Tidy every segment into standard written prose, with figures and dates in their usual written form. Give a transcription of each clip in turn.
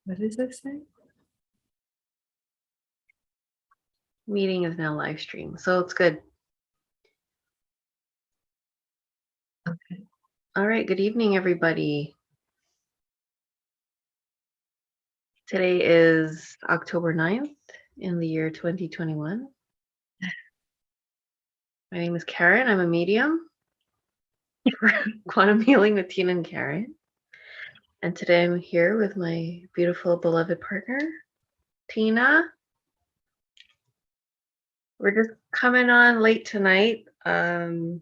What does this say? Meeting is now live stream, so it's good. Okay. All right, good evening, everybody. Today is October 9th in the year 2021. My name is Karen. I'm a medium for quantum healing with Tena Karen. And today I'm here with my beautiful, beloved partner, Tina. We're just coming on late tonight. You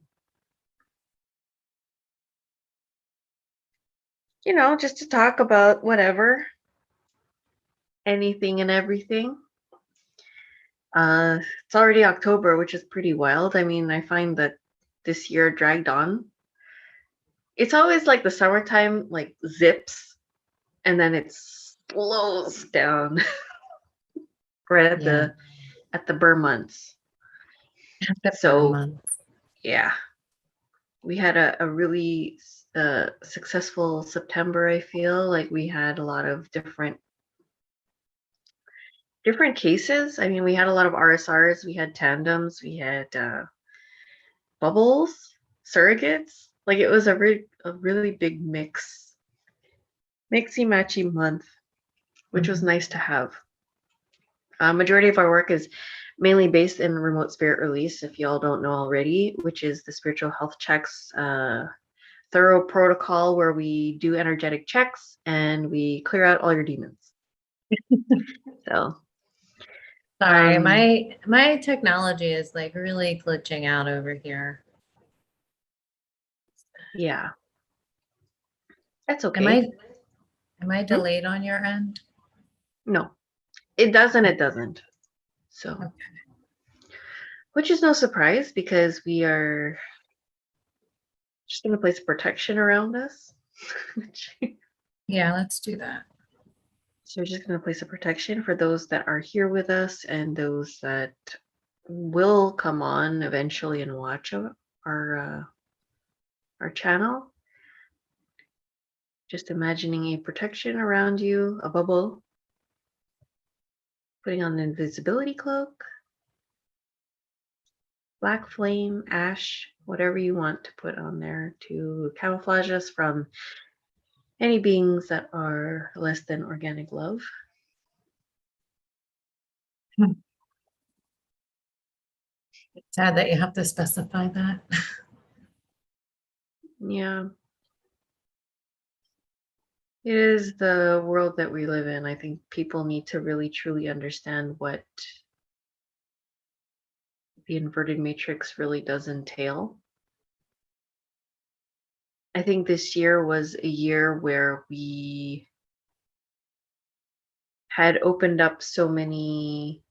know, just to talk about whatever, anything and everything. It's already October, which is pretty wild. I mean, I find that this year dragged on. It's always like the summertime, like zips, and then it slows down right at the burr months. Yeah, we had a really successful September. I feel like we had a lot of different cases. I mean, we had a lot of RSRs, we had tandems, we had bubbles, surrogates. Like it was a really big mixy matchy month, which was nice to have. Majority of our work is mainly based in remote spirit release, if y'all don't know already, which is the spiritual health checks thorough protocol where we do energetic checks and we clear out all your demons. So sorry, my technology is like really glitching out over here. Yeah, that's okay. Am I delayed on your end? No, it does and it doesn't. So, okay. Which is no surprise because we are just going to place protection around us. Yeah, let's do that. So we're just going to place a protection for those that are here with us and those that will come on eventually and watch our channel. Just imagining a protection around you, a bubble. Putting on an invisibility cloak. Black flame, ash, whatever you want to put on there to camouflage us from any beings that are less than organic love. It's sad that you have to specify that. Yeah. It is the world that we live in. I think people need to really truly understand what the inverted matrix really does entail. I think this year was a year where we had opened up so many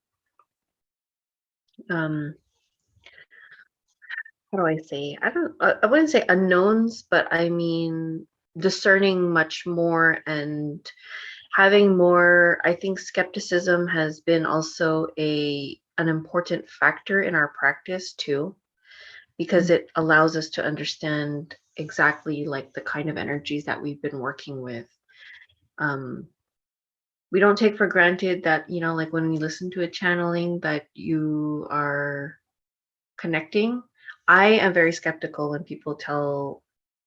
how do I say? I wouldn't say unknowns, but I mean discerning much more and having more. I think skepticism has been also an important factor in our practice too, because it allows us to understand exactly like the kind of energies that we've been working with. We don't take for granted that, you know, like when we listen to a channeling that you are connecting. I am very skeptical when people tell,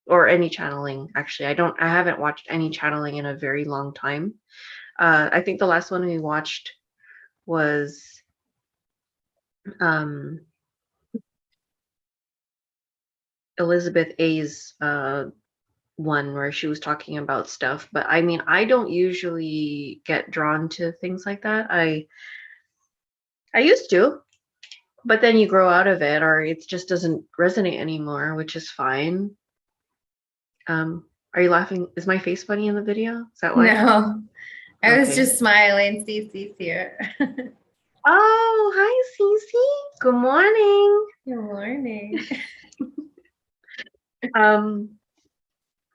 or any channeling, actually. I haven't watched any channeling in a very long time. I think the last one we watched was Elizabeth A's one where she was talking about stuff. But I mean, I don't usually get drawn to things like that. I used to, but then you grow out of it, or it just doesn't resonate anymore, which is fine. Are you laughing? Is my face funny in the video? Is that why? No, I was just smiling. Cece's here. Oh, hi, Cece. Good morning. Good morning.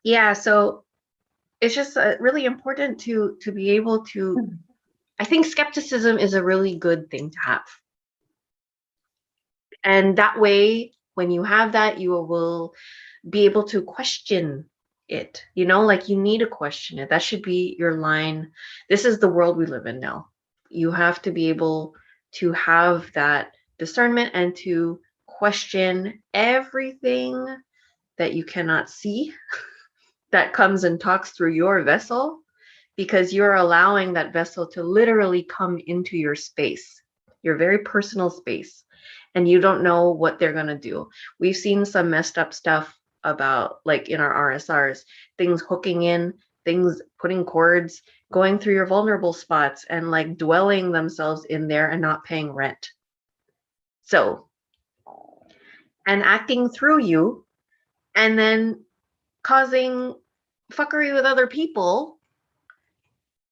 Yeah, so it's just really important to be able to. I think skepticism is a really good thing to have, and that way, when you have that, you will be able to question it. You know, like you need to question it. That should be your line. This is the world we live in now. You have to be able to have that discernment and to question everything that you cannot see that comes and talks through your vessel, because you're allowing that vessel to literally come into your space, your very personal space, and you don't know what they're going to do. We've seen some messed up stuff about, like in our RSRs, things hooking in, things putting cords, going through your vulnerable spots and like dwelling themselves in there and not paying rent. So, and acting through you, and then causing fuckery with other people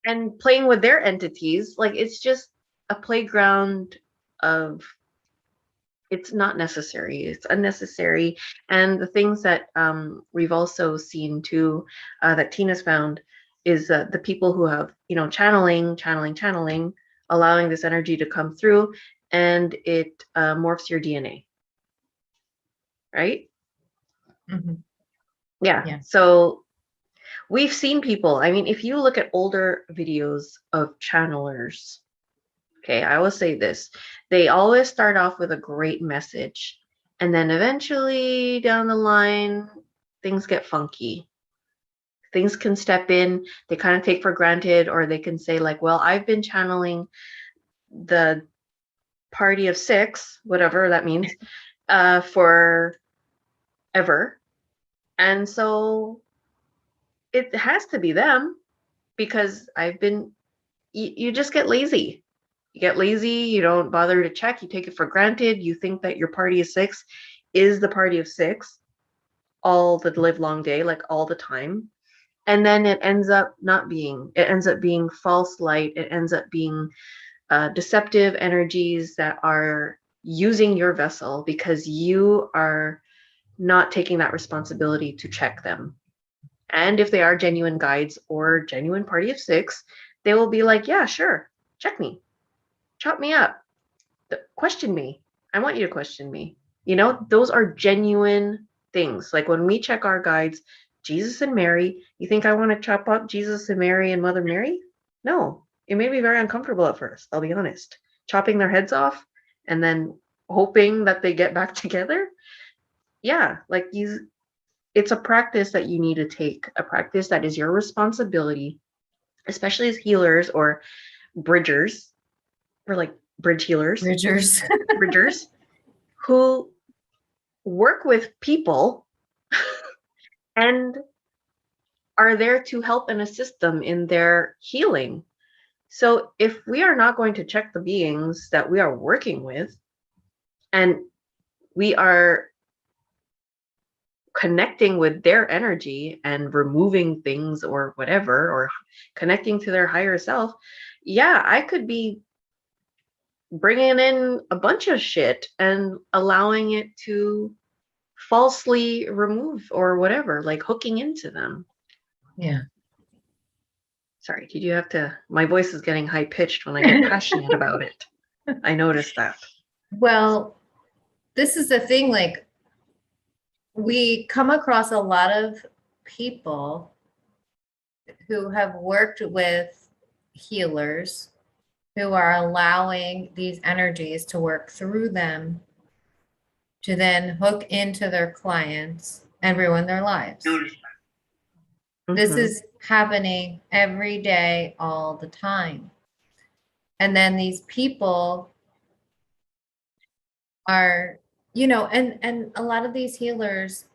and playing with their entities. Like, it's just a playground of, it's not necessary, it's unnecessary. And the things that we've also seen too, that Tina's found, is the people who have, you know, channeling, allowing this energy to come through, and it morphs your DNA, right? Mm-hmm. Yeah. So we've seen people, I mean, if you look at older videos of channelers, okay, I will say this, they always start off with a great message, and then eventually down the line, things get funky. Things can step in, they kind of take for granted, or they can say, like, well, I've been channeling the party of six, whatever that means, for ever. And so it has to be them, because you just get lazy. You get lazy, you don't bother to check, you take it for granted, you think that your party of six is the party of six all the live long day, like all the time. And then it ends up not being, it ends up being false light, it ends up being deceptive energies that are using your vessel because you are not taking that responsibility to check them. And if they are genuine guides or genuine party of six, they will be like, yeah, sure, check me, chop me up, question me. I want you to question me. You know, those are genuine things. Like when we check our guides, Jesus and Mary, you think I want to chop up Jesus and Mary and Mother Mary? No, it made me very uncomfortable at first, I'll be honest. Chopping their heads off and then hoping that they get back together. Yeah, like it's a practice that you need to take, a practice that is your responsibility, especially as healers or bridgers, or like bridge healers, bridgers who work with people and are there to help and assist them in their healing. So if we are not going to check the beings that we are working with, and we are connecting with their energy and removing things or whatever, or connecting to their higher self, yeah, I could be bringing in a bunch of shit and allowing it to falsely remove or whatever, like hooking into them. Yeah. Sorry, did you have to? My voice is getting high pitched when I get passionate about it. I noticed that. Well, this is the thing, like, we come across a lot of people who have worked with healers who are allowing these energies to work through them to then hook into their clients and ruin their lives. This is happening every day, all the time. And then these people are, you know, and a lot of these healers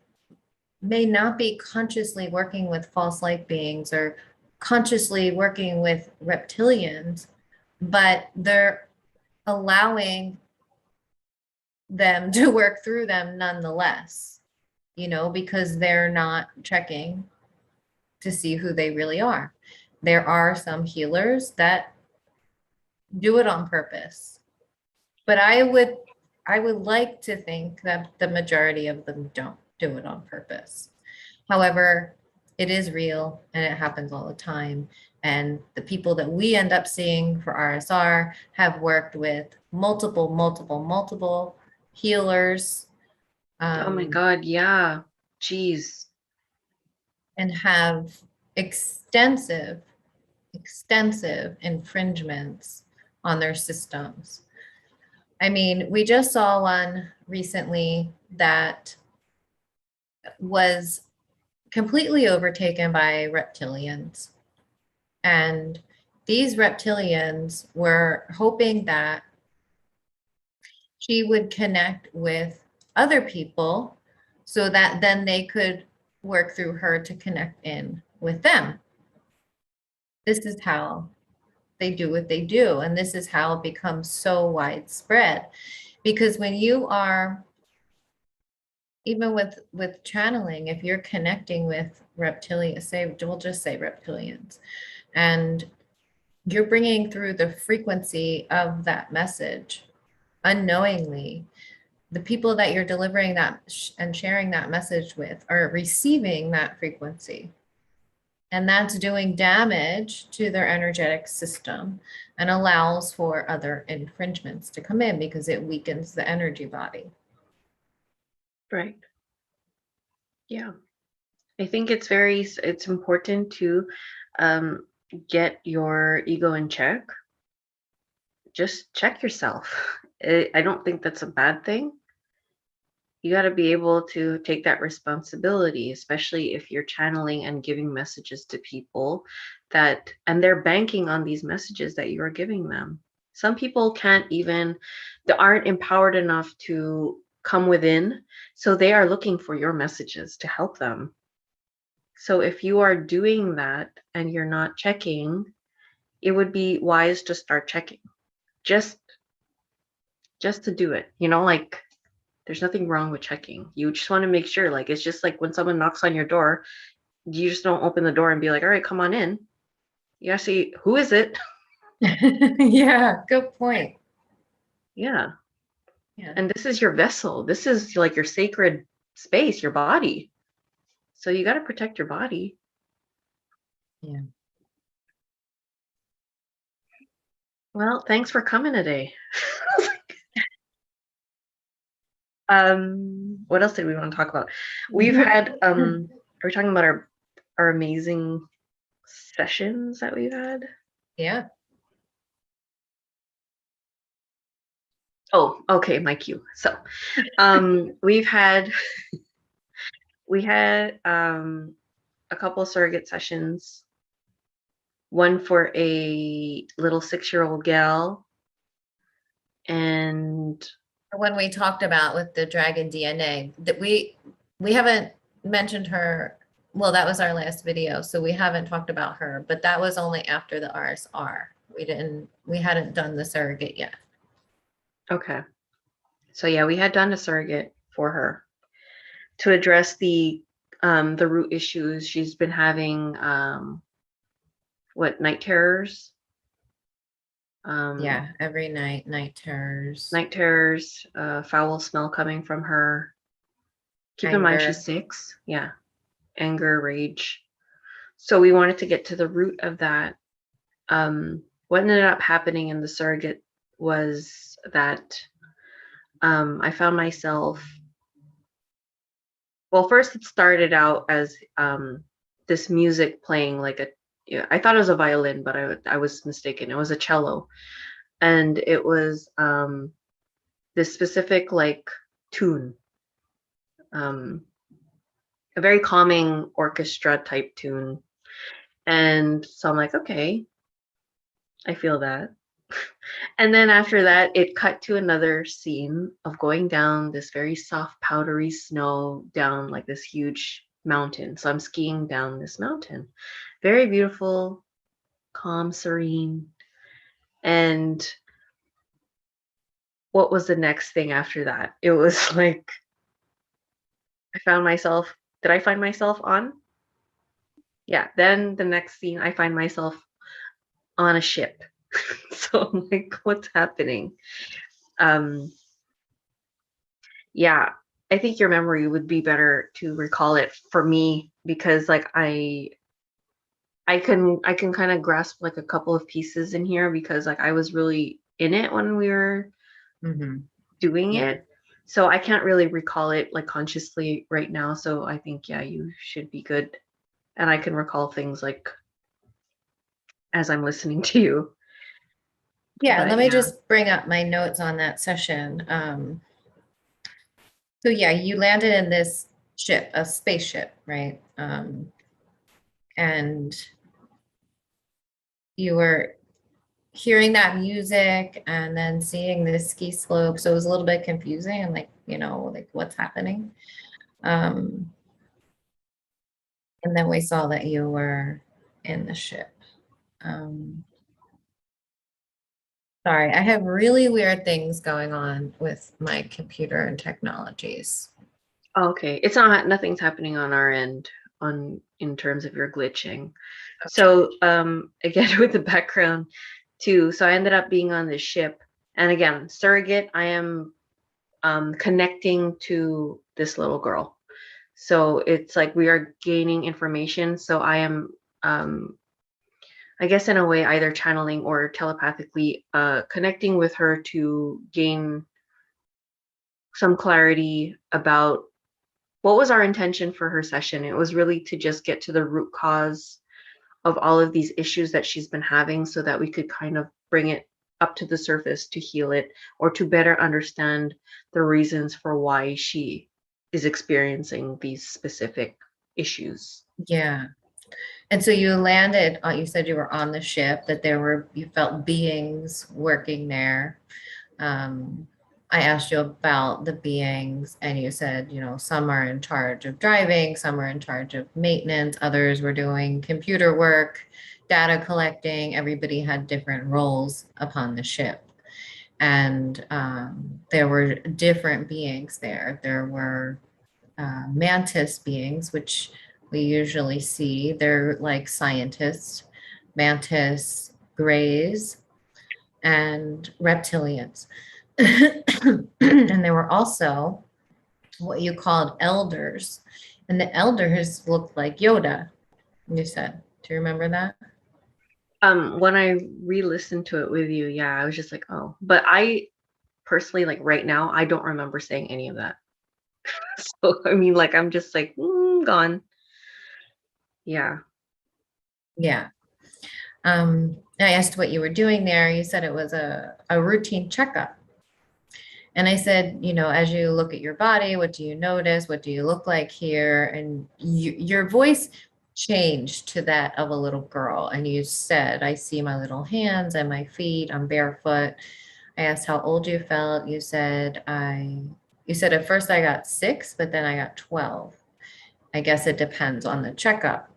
may not be consciously working with false light beings or consciously working with reptilians, but they're allowing them to work through them nonetheless, you know, because they're not checking to see who they really are. There are some healers that do it on purpose, but I would like to think that the majority of them don't do it on purpose. However, it is real and it happens all the time. And the people that we end up seeing for RSR have worked with multiple healers. Oh my God, yeah. Jeez. and have extensive infringements on their systems. I mean, we just saw one recently that was completely overtaken by reptilians. And these reptilians were hoping that she would connect with other people so that then they could work through her to connect in with them. This is how they do what they do. And this is how it becomes so widespread. Because when you are, even with channeling, if you're connecting with reptilians, say, we'll just say reptilians, and you're bringing through the frequency of that message unknowingly, the people that you're delivering that and sharing that message with are receiving that frequency. And that's doing damage to their energetic system and allows for other infringements to come in because it weakens the energy body. Right. Yeah. I think it's important to get your ego in check. Just check yourself. I don't think that's a bad thing. You got to be able to take that responsibility, especially if you're channeling and giving messages to people and they're banking on these messages that you are giving them. Some people they aren't empowered enough to come within, so they are looking for your messages to help them. So if you are doing that and you're not checking, it would be wise to start checking. Just to do it, like there's nothing wrong with checking. You just want to make sure, like, it's just like when someone knocks on your door, you just don't open the door and be like, all right, come on in. You gotta see, who is it? Yeah, good point. Yeah. Yeah. And this is your vessel. This is like your sacred space, your body. So you got to protect your body. Yeah. Well, thanks for coming today. What else did we want to talk about? We've had we're talking about our amazing sessions that we've had. Yeah. Oh, okay, my cue. So we had a couple surrogate sessions, one for a little 6-year-old gal, and When we talked about with the dragon DNA, that we haven't mentioned her. Well, that was our last video, so we haven't talked about her, but that was only after the RSR. We hadn't done the surrogate yet. okay. So yeah, we had done a surrogate for her to address the root issues. She's been having night terrors. Yeah, every night terrors. Night terrors, foul smell coming from her. Keep in mind she's 6. Yeah. Anger, rage. So we wanted to get to the root of that. What ended up happening in the surrogate was that I found myself, well, first it started out as this music playing like I thought it was a violin, but I was mistaken. It was a cello. And it was this specific like tune, a very calming orchestra type tune. And so I'm like, okay, I feel that. And then after that, it cut to another scene of going down this very soft, powdery snow down like this huge mountain. So I'm skiing down this mountain. Very beautiful, calm, serene. And what was the next thing after that? It was like, did I find myself on? Yeah, then the next scene, I find myself on a ship. So I'm like, what's happening? Yeah, I think your memory would be better to recall it for me, because like I can kind of grasp like a couple of pieces in here, because like I was really in it when we were doing it. So I can't really recall it like consciously right now. So I think, yeah, you should be good and I can recall things like as I'm listening to you. Yeah, But let me yeah. just bring up my notes on that session. So yeah, you landed in this ship, a spaceship, right? And you were hearing that music and then seeing the ski slope. So it was a little bit confusing and like, like what's happening. Um, and then we saw that you were in the ship. Um, Sorry, I have really weird things going on with my computer and technologies. Okay, it's not nothing's happening on our end on in terms of your glitching. So again with the background too. So I ended up being on this ship, and again, surrogate. I am connecting to this little girl. So it's like we are gaining information. So I am I guess in a way either channeling or telepathically connecting with her to gain some clarity about what was our intention for her session. It was really to just get to the root cause of all of these issues that she's been having so that we could kind of bring it up to the surface to heal it or to better understand the reasons for why she is experiencing these specific issues. Yeah. And so you landed, you said you were on the ship, that you felt beings working there. Um, I asked you about the beings, and you said, some are in charge of driving, some are in charge of maintenance, others were doing computer work, data collecting. Everybody had different roles upon the ship. And there were different beings there. There were mantis beings, which we usually see. They're like scientists, mantis, grays, and reptilians. And there were also what you called elders. And the elders looked like Yoda, you said. Do you remember that? When I re-listened to it with you, yeah, I was just like, oh, but I personally, like right now, I don't remember saying any of that. So I mean, like I'm just like gone. Yeah. Yeah. I asked what you were doing there. You said it was a routine checkup. And I said, as you look at your body, what do you notice? What do you look like here? And your voice changed to that of a little girl. And you said, I see my little hands and my feet. I'm barefoot. I asked how old you felt. You said at first I got 6, but then I got 12. I guess it depends on the checkup.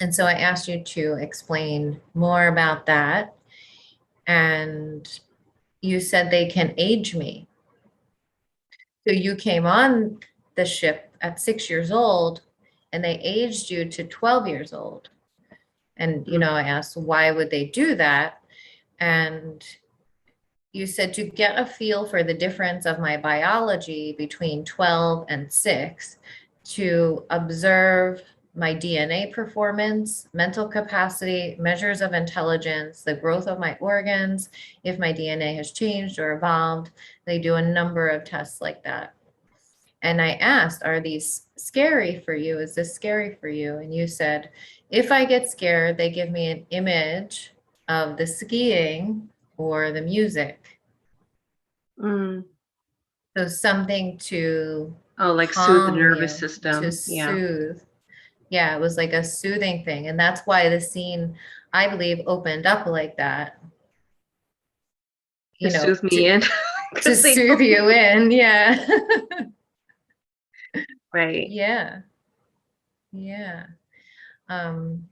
And so I asked you to explain more about that. And you said they can age me. So you came on the ship at 6 years old and they aged you to 12 years old. And, I asked, why would they do that? And you said to get a feel for the difference of my biology between 12 and 6, to observe my DNA performance, mental capacity, measures of intelligence, the growth of my organs, if my DNA has changed or evolved. They do a number of tests like that. And I asked, are these scary for you? Is this scary for you? And you said, if I get scared, they give me an image of the skiing or the music. Mm. So something to Oh, like soothe the calm nervous you, to system. Yeah. soothe. Yeah, it was like a soothing thing. And that's why the scene, I believe, opened up like that, To soothe to me in. to Because they soothe don't. you in. Yeah. Right. Yeah. Yeah. Um,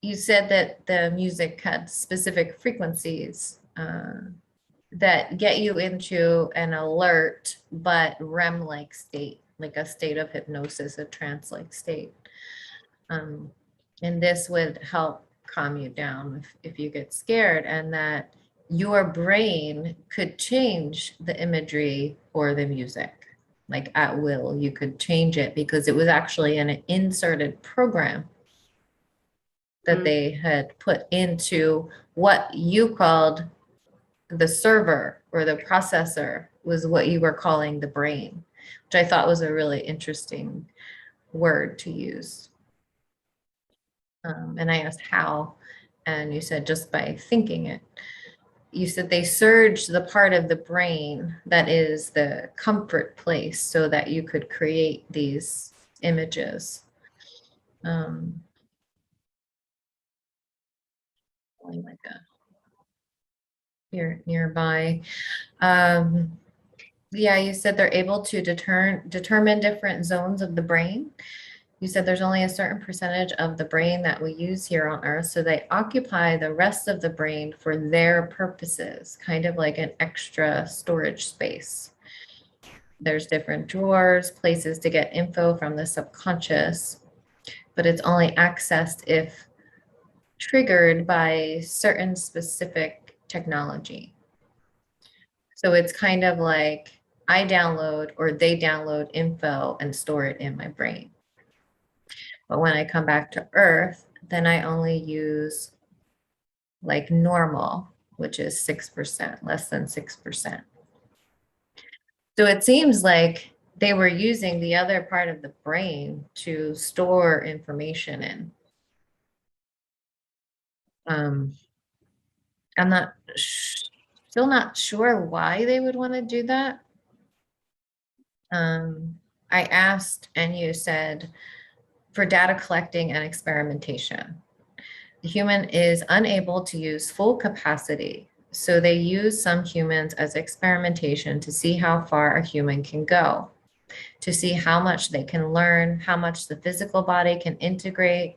you said that the music had specific frequencies that get you into an alert but REM-like state, like a state of hypnosis, a trance-like state. And this would help calm you down if you get scared, and that your brain could change the imagery or the music. Like at will, you could change it because it was actually an inserted program that Mm. they had put into what you called the server, or the processor was what you were calling the brain, which I thought was a really interesting word to use. And I asked how, and you said just by thinking it. You said they surged the part of the brain that is the comfort place so that you could create these images. Um, like here nearby. Um, yeah, you said they're able to determine different zones of the brain. You said there's only a certain percentage of the brain that we use here on Earth, so they occupy the rest of the brain for their purposes, kind of like an extra storage space. There's different drawers, places to get info from the subconscious, but it's only accessed if triggered by certain specific technology. So it's kind of like I download or they download info and store it in my brain. But when I come back to Earth, then I only use like normal, which is 6%, less than 6%. So it seems like they were using the other part of the brain to store information in. Um, I'm not still not sure why they would want to do that. I asked and you said for data collecting and experimentation. The human is unable to use full capacity, so they use some humans as experimentation to see how far a human can go, to see how much they can learn, how much the physical body can integrate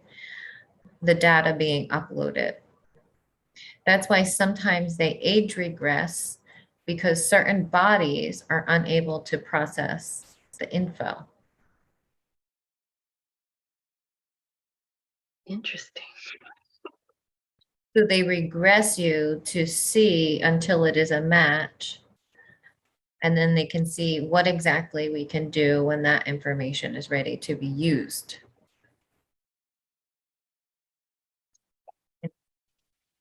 the data being uploaded. That's why sometimes they age regress because certain bodies are unable to process the info. Interesting. So they regress you to see until it is a match. And then they can see what exactly we can do when that information is ready to be used.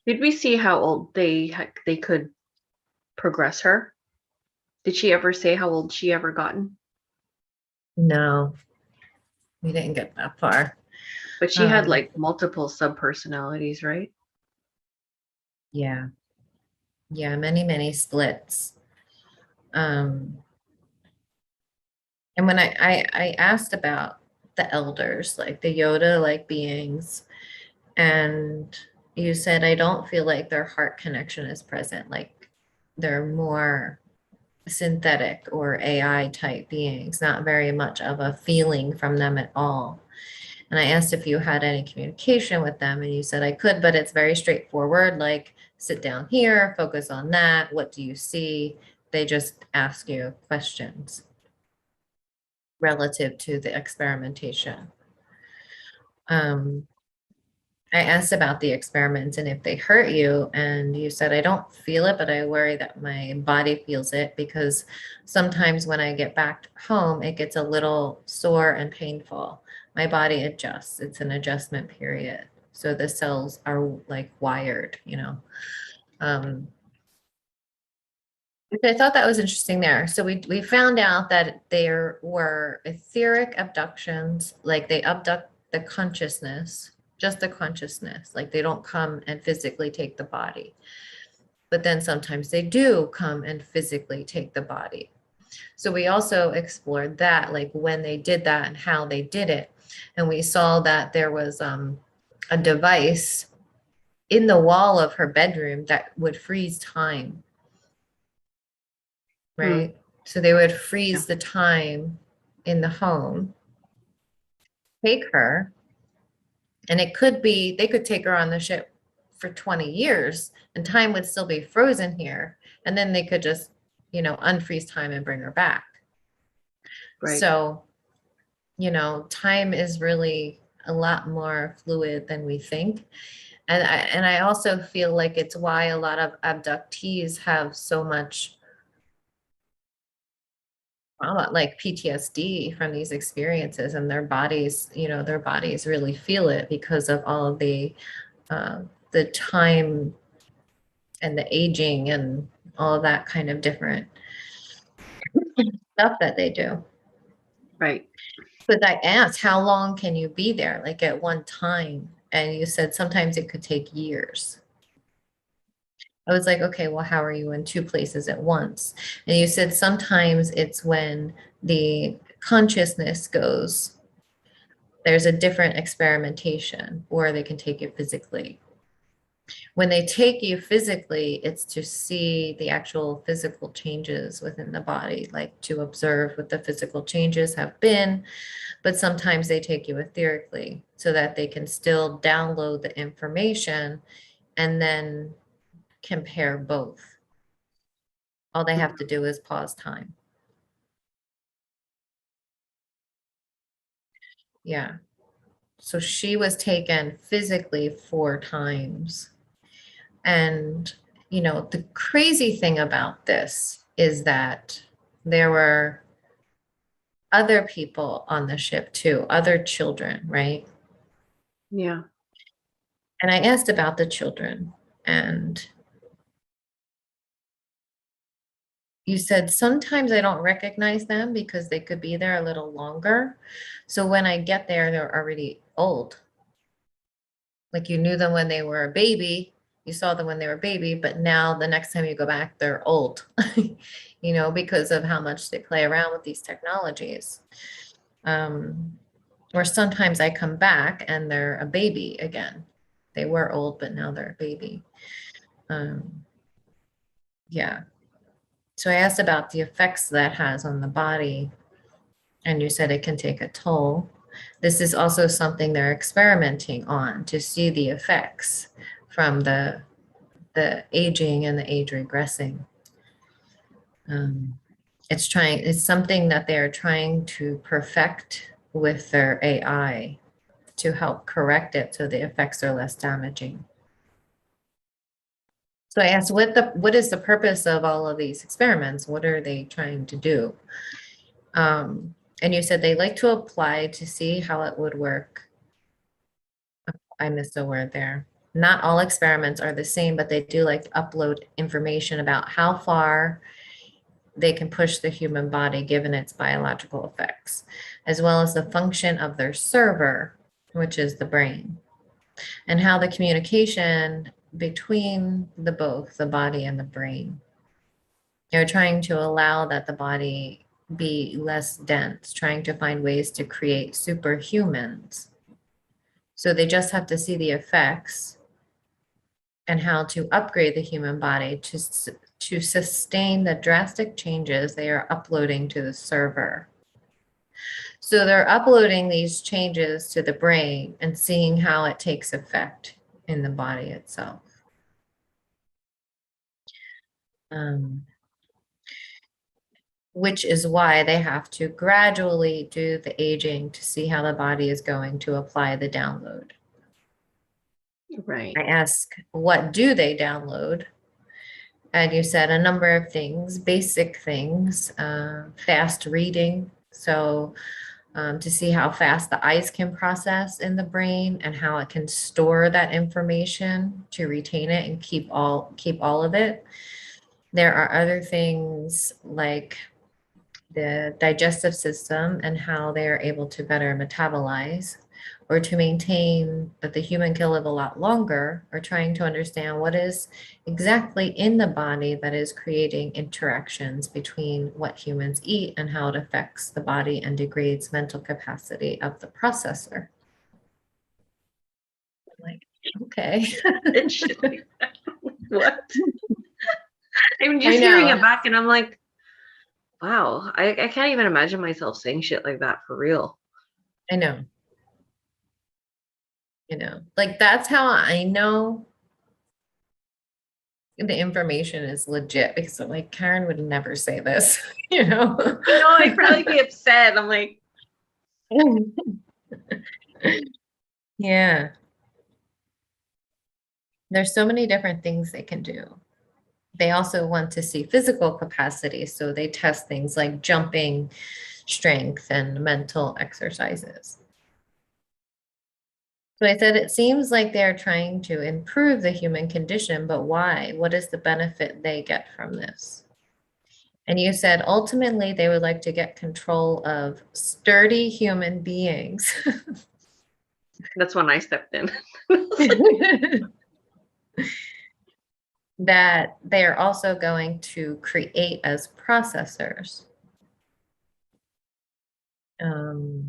Did we see how old they could progress her? Did she ever say how old she ever gotten? No, we didn't get that far. But she had like multiple sub-personalities, right? Yeah. Yeah, many, many splits. And when I asked about the elders, like the Yoda-like beings, and you said, I don't feel like their heart connection is present. Like they're more synthetic or AI type beings, not very much of a feeling from them at all. And I asked if you had any communication with them, and you said I could, but it's very straightforward, like sit down here, focus on that. What do you see? They just ask you questions relative to the experimentation. Um, I asked about the experiments and if they hurt you, and you said, I don't feel it, but I worry that my body feels it because sometimes when I get back home, it gets a little sore and painful. My body adjusts, it's an adjustment period. So the cells are like wired, you know. Which I thought that was interesting there. So we found out that there were etheric abductions, like they abduct the consciousness, just the consciousness, like they don't come and physically take the body. But then sometimes they do come and physically take the body. So we also explored that, like when they did that and how they did it. And we saw that there was a device in the wall of her bedroom that would freeze time, right? So they would freeze the time in the home, take her, and it could be they could take her on the ship for 20 years and time would still be frozen here. And then they could just, you know, unfreeze time and bring her back. Right. So, you know, time is really a lot more fluid than we think. And I also feel like it's why a lot of abductees have so much trauma, like PTSD from these experiences, and their bodies, you know, their bodies really feel it because of all of the time and the aging and all of that kind of different stuff that they do. Right. But I asked, how long can you be there, like at one time? And you said sometimes it could take years. I was like, okay, well, how are you in two places at once? And you said sometimes it's when the consciousness goes, there's a different experimentation, or they can take it physically. When they take you physically, it's to see the actual physical changes within the body, like to observe what the physical changes have been. But sometimes they take you etherically so that they can still download the information and then compare both. All they have to do is pause time. Yeah. So she was taken physically 4 times. And, the crazy thing about this is that there were other people on the ship too, other children, right? Yeah. And I asked about the children, and you said sometimes I don't recognize them because they could be there a little longer. So when I get there, they're already old. Like you knew them when they were a baby, you saw them when they were a baby, but now the next time you go back, they're old, because of how much they play around with these technologies. Um, or sometimes I come back and they're a baby again. They were old, but now they're a baby. Yeah. So I asked about the effects that has on the body, and you said it can take a toll. This is also something they're experimenting on to see the effects from the aging and the age regressing. Um, it's something that they're trying to perfect with their AI to help correct it so the effects are less damaging. So I asked, what is the purpose of all of these experiments? What are they trying to do? And you said they like to apply to see how it would work. I missed a word there. Not all experiments are the same, but they do like to upload information about how far they can push the human body given its biological effects, as well as the function of their server, which is the brain, and how the communication between the body and the brain. They're trying to allow that the body be less dense, trying to find ways to create superhumans. So they just have to see the effects and how to upgrade the human body to sustain the drastic changes they are uploading to the server. So they're uploading these changes to the brain and seeing how it takes effect in the body itself. Um, which is why they have to gradually do the aging to see how the body is going to apply the download. Right. I ask, what do they download? And you said a number of things, basic things, fast reading. So to see how fast the eyes can process in the brain and how it can store that information to retain it and keep all of it. There are other things like the digestive system and how they are able to better metabolize, or to maintain that the human can live a lot longer, or trying to understand what is exactly in the body that is creating interactions between what humans eat and how it affects the body and degrades mental capacity of the processor. Like, okay. What? I'm I just hearing know. it back and I'm like, wow, I can't even imagine myself saying shit like that for real. I know. Like that's how I know the information is legit, because I'm like, Karen would never say this, I'd probably be upset. I'm like, Yeah. There's so many different things they can do. They also want to see physical capacity, so they test things like jumping, strength, and mental exercises. So I said, it seems like they're trying to improve the human condition, but why? What is the benefit they get from this? And you said ultimately they would like to get control of sturdy human beings. That's when I stepped in. that they are also going to create as processors. 30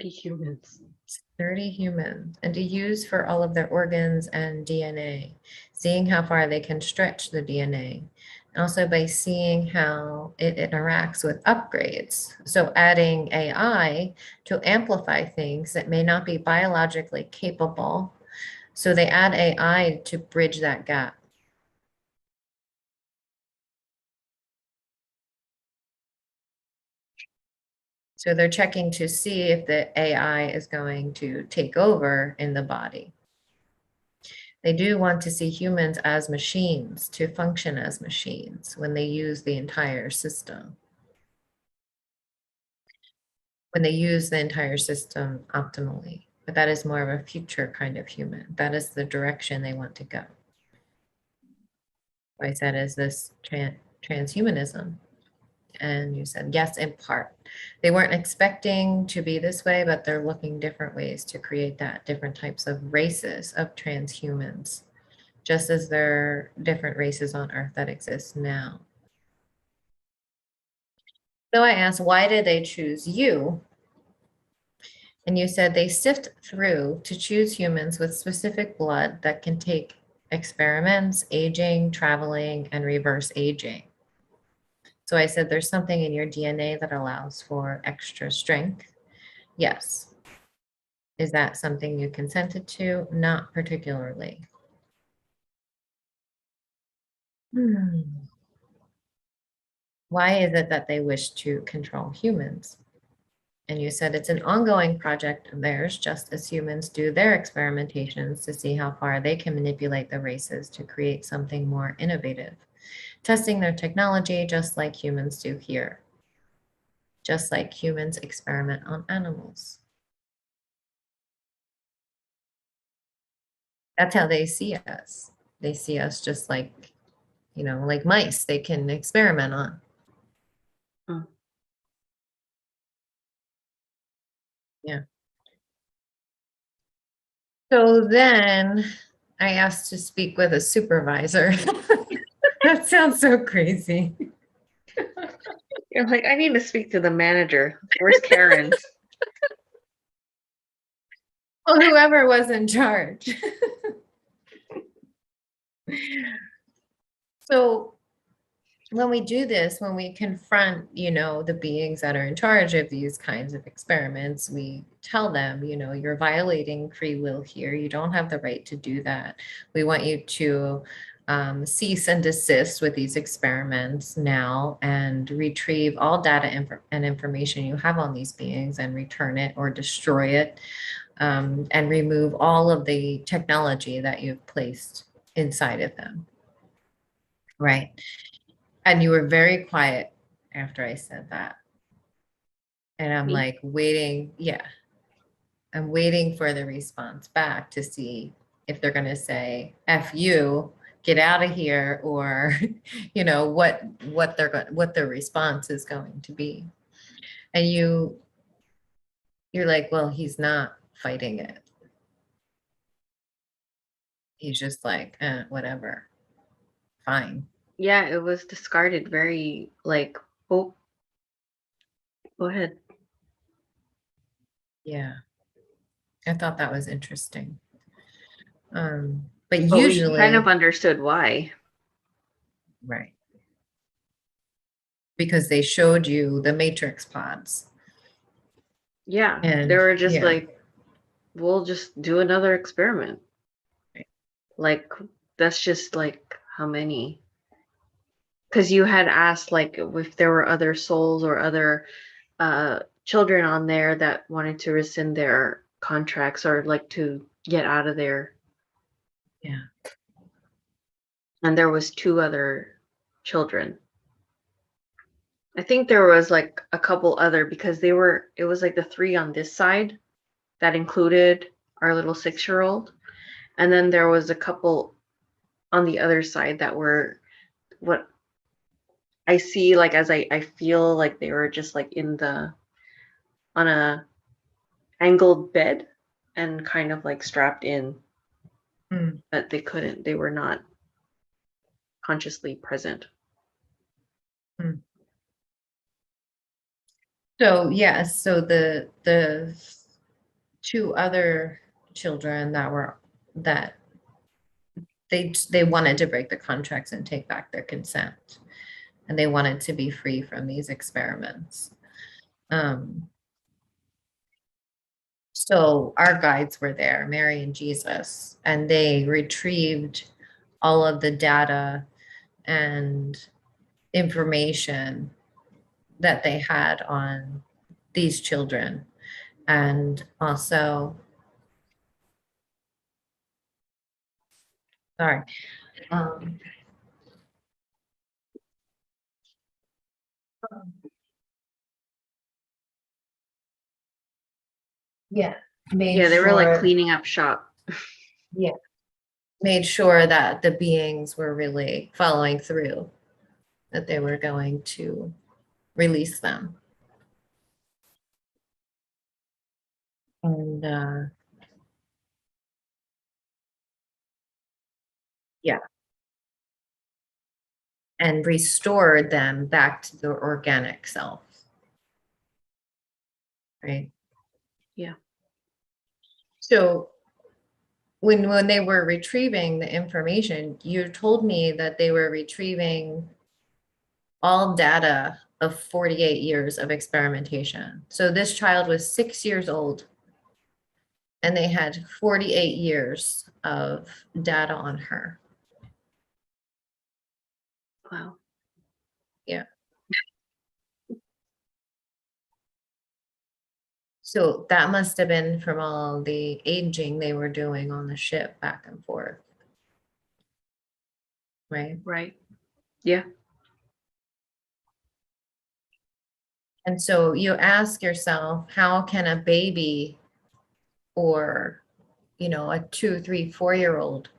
humans. 30 humans, and to use for all of their organs and DNA, seeing how far they can stretch the DNA. And also by seeing how it interacts with upgrades. So adding AI to amplify things that may not be biologically capable. So they add AI to bridge that gap. So they're checking to see if the AI is going to take over in the body. They do want to see humans as machines, to function as machines when they use the entire system. When they use the entire system optimally. But that is more of a future kind of human. That is the direction they want to go. I said, is this transhumanism? And you said, yes, in part. They weren't expecting to be this way, but they're looking different ways to create that, different types of races of transhumans, just as there are different races on Earth that exist now. So I asked, why did they choose you? And you said they sift through to choose humans with specific blood that can take experiments, aging, traveling, and reverse aging. So I said, there's something in your DNA that allows for extra strength. Yes. Is that something you consented to? Not particularly. Why is it that they wish to control humans? And you said it's an ongoing project of theirs, just as humans do their experimentations to see how far they can manipulate the races to create something more innovative, testing their technology just like humans do here, just like humans experiment on animals. That's how they see us. They see us just like, like mice they can experiment on. Hmm. Yeah. So then I asked to speak with a supervisor. That sounds so crazy. You're like, I need to speak to the manager. Where's Karen? Well, whoever was in charge. So when we do this, when we confront, the beings that are in charge of these kinds of experiments, we tell them, you're violating free will here. You don't have the right to do that. We want you to cease and desist with these experiments now and retrieve all data and information you have on these beings and return it or destroy it, and remove all of the technology that you've placed inside of them. Right. And you were very quiet after I said that. And I'm Me? like waiting. Yeah. I'm waiting for the response back to see if they're going to say, F you, get out of here, or, what their response is going to be. And you're like, well, he's not fighting it. He's just like, whatever, fine. Yeah, it was discarded very like, oh, go ahead. Yeah. I thought that was interesting. But But we kind of usually, understood why. right, because they showed you the matrix pods. Yeah, they And were just yeah, like, we'll just do another experiment. right. Like, that's just like how many? Because you had asked like if there were other souls or other children on there that wanted to rescind their contracts or like to get out of there. Yeah. And there was two other children. I think there was like a couple other because it was like the three on this side that included our little 6-year-old. And then there was a couple on the other side that were what I see like as I feel like they were just like on a angled bed and kind of like strapped in, Mm. but they were not consciously present. Mm. So yes, so the two other children that they wanted to break the contracts and take back their consent, and they wanted to be free from these experiments. So our guides were there, Mary and Jesus, and they retrieved all of the data and information that they had on these children. And also, sorry, um, yeah, made Yeah, they were like sure, cleaning up shop. yeah, made sure that the beings were really following through, that they were going to release them. And yeah, and restored them back to their organic self, right? Yeah. So when they were retrieving the information, you told me that they were retrieving all data of 48 years of experimentation. So this child was 6 years old and they had 48 years of data on her. Wow. Yeah. So that must have been from all the aging they were doing on the ship back and forth, right? Right. Yeah. And so you ask yourself, how can a baby or, a 2, 3, 4-year-old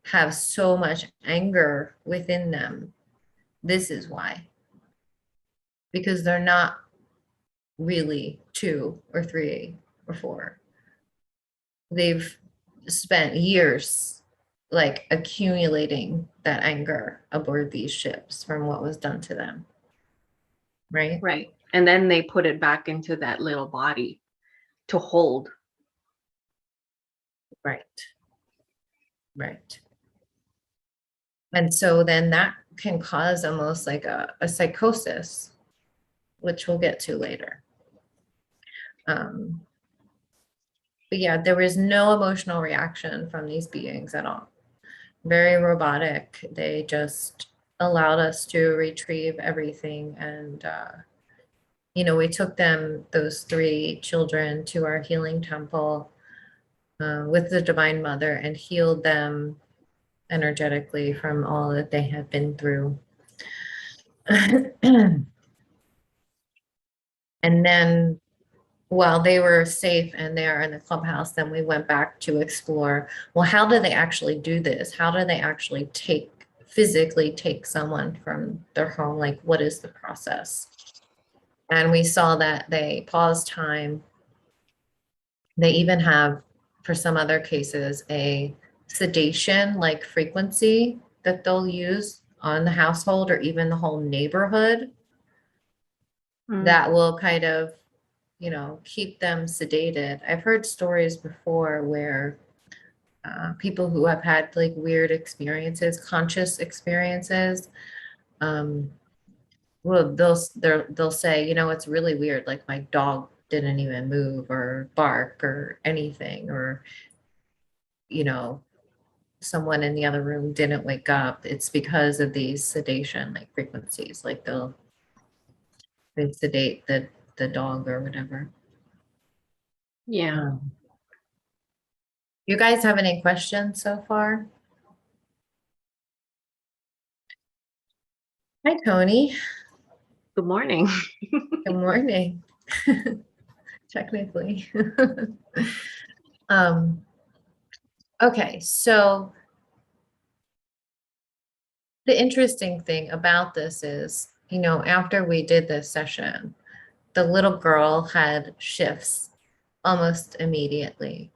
have so much anger within them? This is why. Because they're not really 2 or 3 or 4. They've spent years like accumulating that anger aboard these ships from what was done to them. Right? Right. And then they put it back into that little body to hold. Right. Right. And so then that can cause almost like a psychosis, which we'll get to later. But yeah, there was no emotional reaction from these beings at all. Very robotic. They just allowed us to retrieve everything. And, we took those 3 children, to our healing temple with the Divine Mother and healed them energetically from all that they had been through. And then while they were safe and they are in the clubhouse, then we went back to explore, well, how do they actually do this? How do they actually physically take someone from their home? Like, what is the process? And we saw that they pause time. They even have, for some other cases, a sedation like frequency that they'll use on the household or even the whole neighborhood that will kind of, keep them sedated. I've heard stories before where people who have had like weird experiences, conscious experiences, um, they'll say, it's really weird. Like my dog didn't even move or bark or anything, or you know, someone in the other room didn't wake up. It's because of these sedation like frequencies. Like they sedate the dog or whatever. Yeah. You guys have any questions so far? Hi, Tony. Good morning. Good morning. Technically. Um, okay, so the interesting thing about this is, after we did this session, the little girl had shifts almost immediately.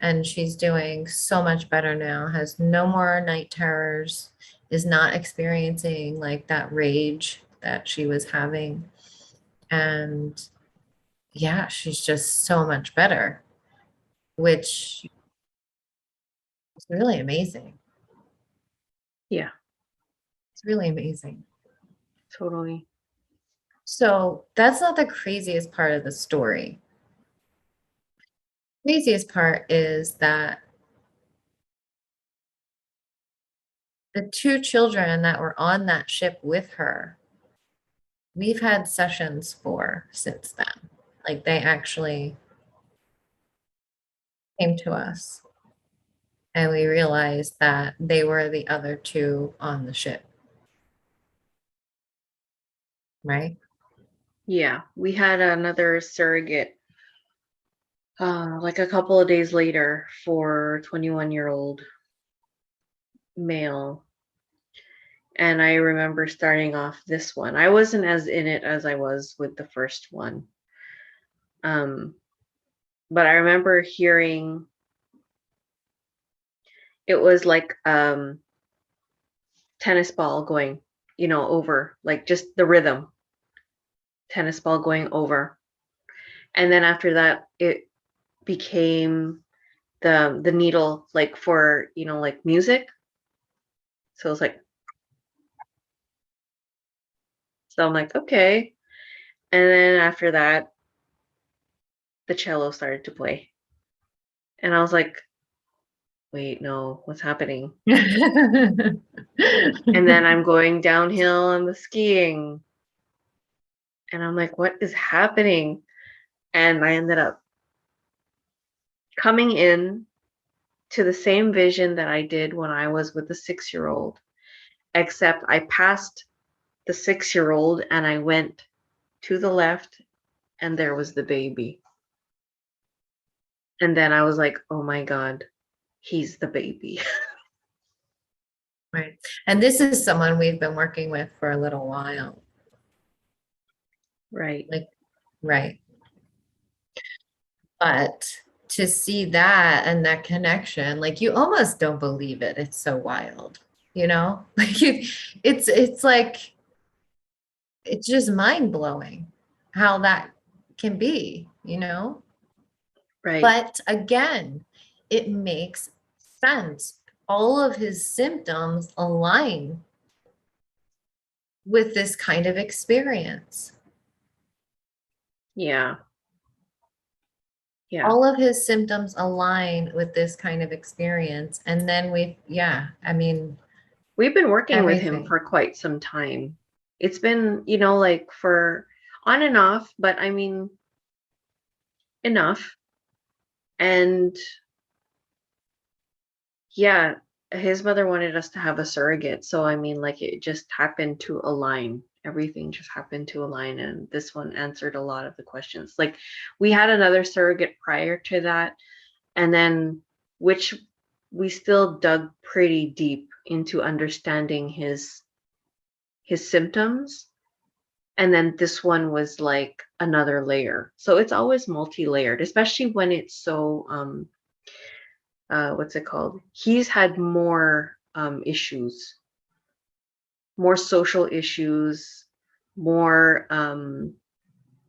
And she's doing so much better now, has no more night terrors, is not experiencing like that rage that she was having. And yeah, she's just so much better, which is really amazing. Yeah, It's really amazing. totally. So that's not the craziest part of the story. Craziest part is that the two children that were on that ship with her, we've had sessions for since then. Like they actually came to us and we realized that they were the other two on the ship, right? Yeah, we had another surrogate like a couple of days later for 21-year-old male. And I remember starting off this one. I wasn't as in it as I was with the first one. But I remember hearing it was like tennis ball going, over, like just the rhythm, tennis ball going over. And then after that it became the needle, like for, like music. So it was like, so I'm like, okay. And then after that, the cello started to play. And I was like, wait, no, what's happening? And then I'm going downhill on the skiing. And I'm like, what is happening? And I ended up coming in to the same vision that I did when I was with the 6-year-old, except I passed the 6-year-old and I went to the left and there was the baby. And then I was like, oh my God, he's the baby. Right. And this is someone we've been working with for a little while. Right. Like, right. But to see that and that connection, like you almost don't believe it. It's so wild, you know? Like it's like it's just mind blowing how that can be, you know? Right. But again, it makes sense. All of his symptoms align with this kind of experience. Yeah. Yeah. All of his symptoms align with this kind of experience. And then I mean, We've been working with him everything. for quite some time. It's been, like for on and off, but I mean, enough. And yeah, his mother wanted us to have a surrogate. So, I mean, like it just happened to align. Everything just happened to align. And this one answered a lot of the questions. Like we had another surrogate prior to that. And then, which we still dug pretty deep into understanding his symptoms. And then this one was like another layer. So it's always multi-layered, especially when it's so what's it called? He's had more issues, more social issues, more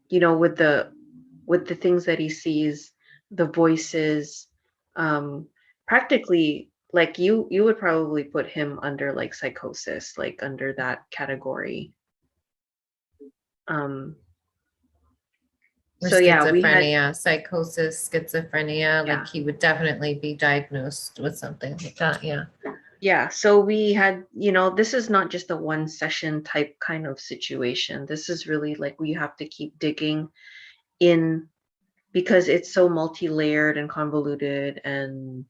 with the things that he sees, the voices, um practically like you would probably put him under like psychosis, like under that category. Um Or so yeah, we had schizophrenia, psychosis, schizophrenia, yeah. like he would definitely be diagnosed with something like that. Yeah. Yeah, so we had, this is not just a one session type kind of situation. This is really like we have to keep digging in because it's so multi-layered and convoluted, and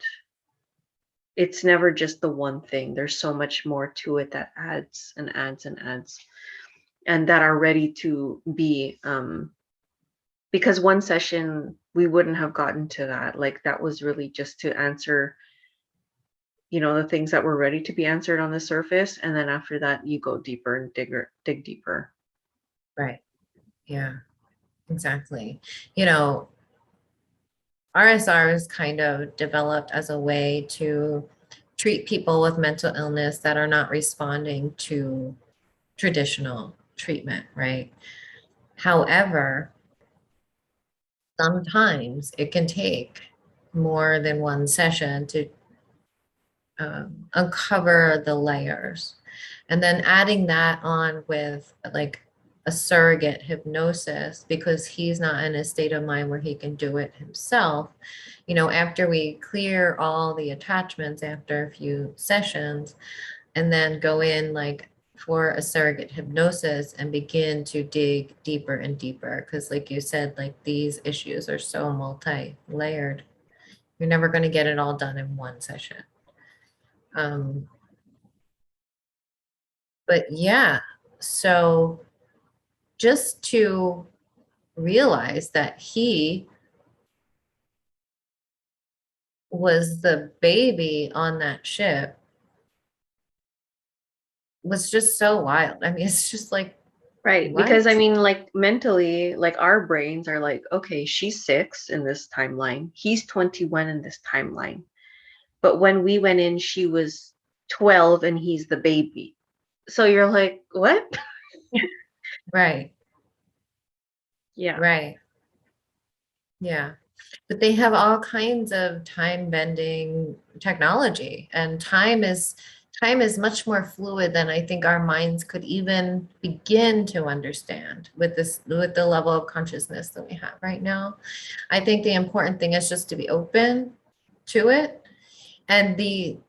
it's never just the one thing. There's so much more to it that adds and adds and adds, and that are ready to be because one session we wouldn't have gotten to that. Like that was really just to answer the things that were ready to be answered on the surface, and then after that you go deeper and dig deeper. Right. Yeah, exactly. You know, RSR is kind of developed as a way to treat people with mental illness that are not responding to traditional treatment, right? However, sometimes it can take more than one session to uncover the layers. And then adding that on with like a surrogate hypnosis, because he's not in a state of mind where he can do it himself. You know, after we clear all the attachments after a few sessions, and then go in like for a surrogate hypnosis and begin to dig deeper and deeper. Because, like you said, like these issues are so multi layered. You're never going to get it all done in one session. Um, but yeah, so just to realize that he was the baby on that ship was just so wild. I mean, it's just like, Right. what? Because I mean, like mentally, like our brains are like, okay, she's 6 in this timeline. He's 21 in this timeline. But when we went in, she was 12 and he's the baby. So you're like, what? Right, Yeah. right. Yeah. But they have all kinds of time bending technology, and time is much more fluid than I think our minds could even begin to understand with this, with the level of consciousness that we have right now. I think the important thing is just to be open to it. And the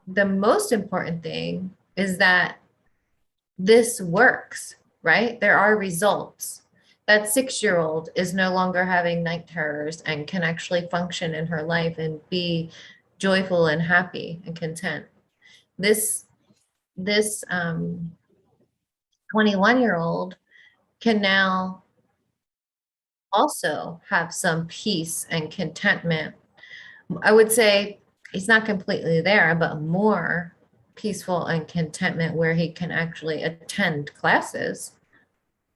most important thing is that this works, right? There are results. That 6-year-old is no longer having night terrors and can actually function in her life and be joyful and happy and content. This 21-year-old can now also have some peace and contentment. I would say he's not completely there, but more peaceful and contentment where he can actually attend classes,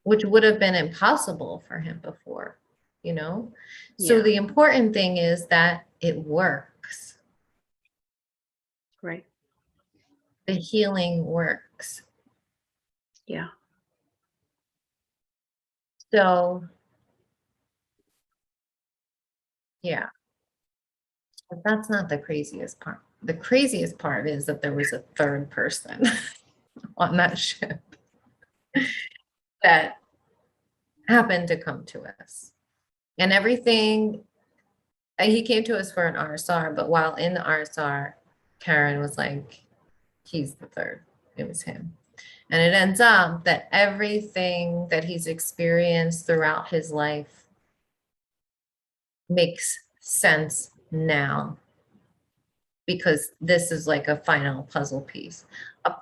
which would have been impossible for him before, you know? So Yeah. the important thing is that it works. Right. The healing works. Yeah. So, yeah, but that's not the craziest part. The craziest part is that there was a third person on that ship that happened to come to us. And everything, he came to us for an RSR, but while in the RSR, Karen was like, he's the third. It was him. And it ends up that everything that he's experienced throughout his life makes sense now, because this is like a final puzzle piece.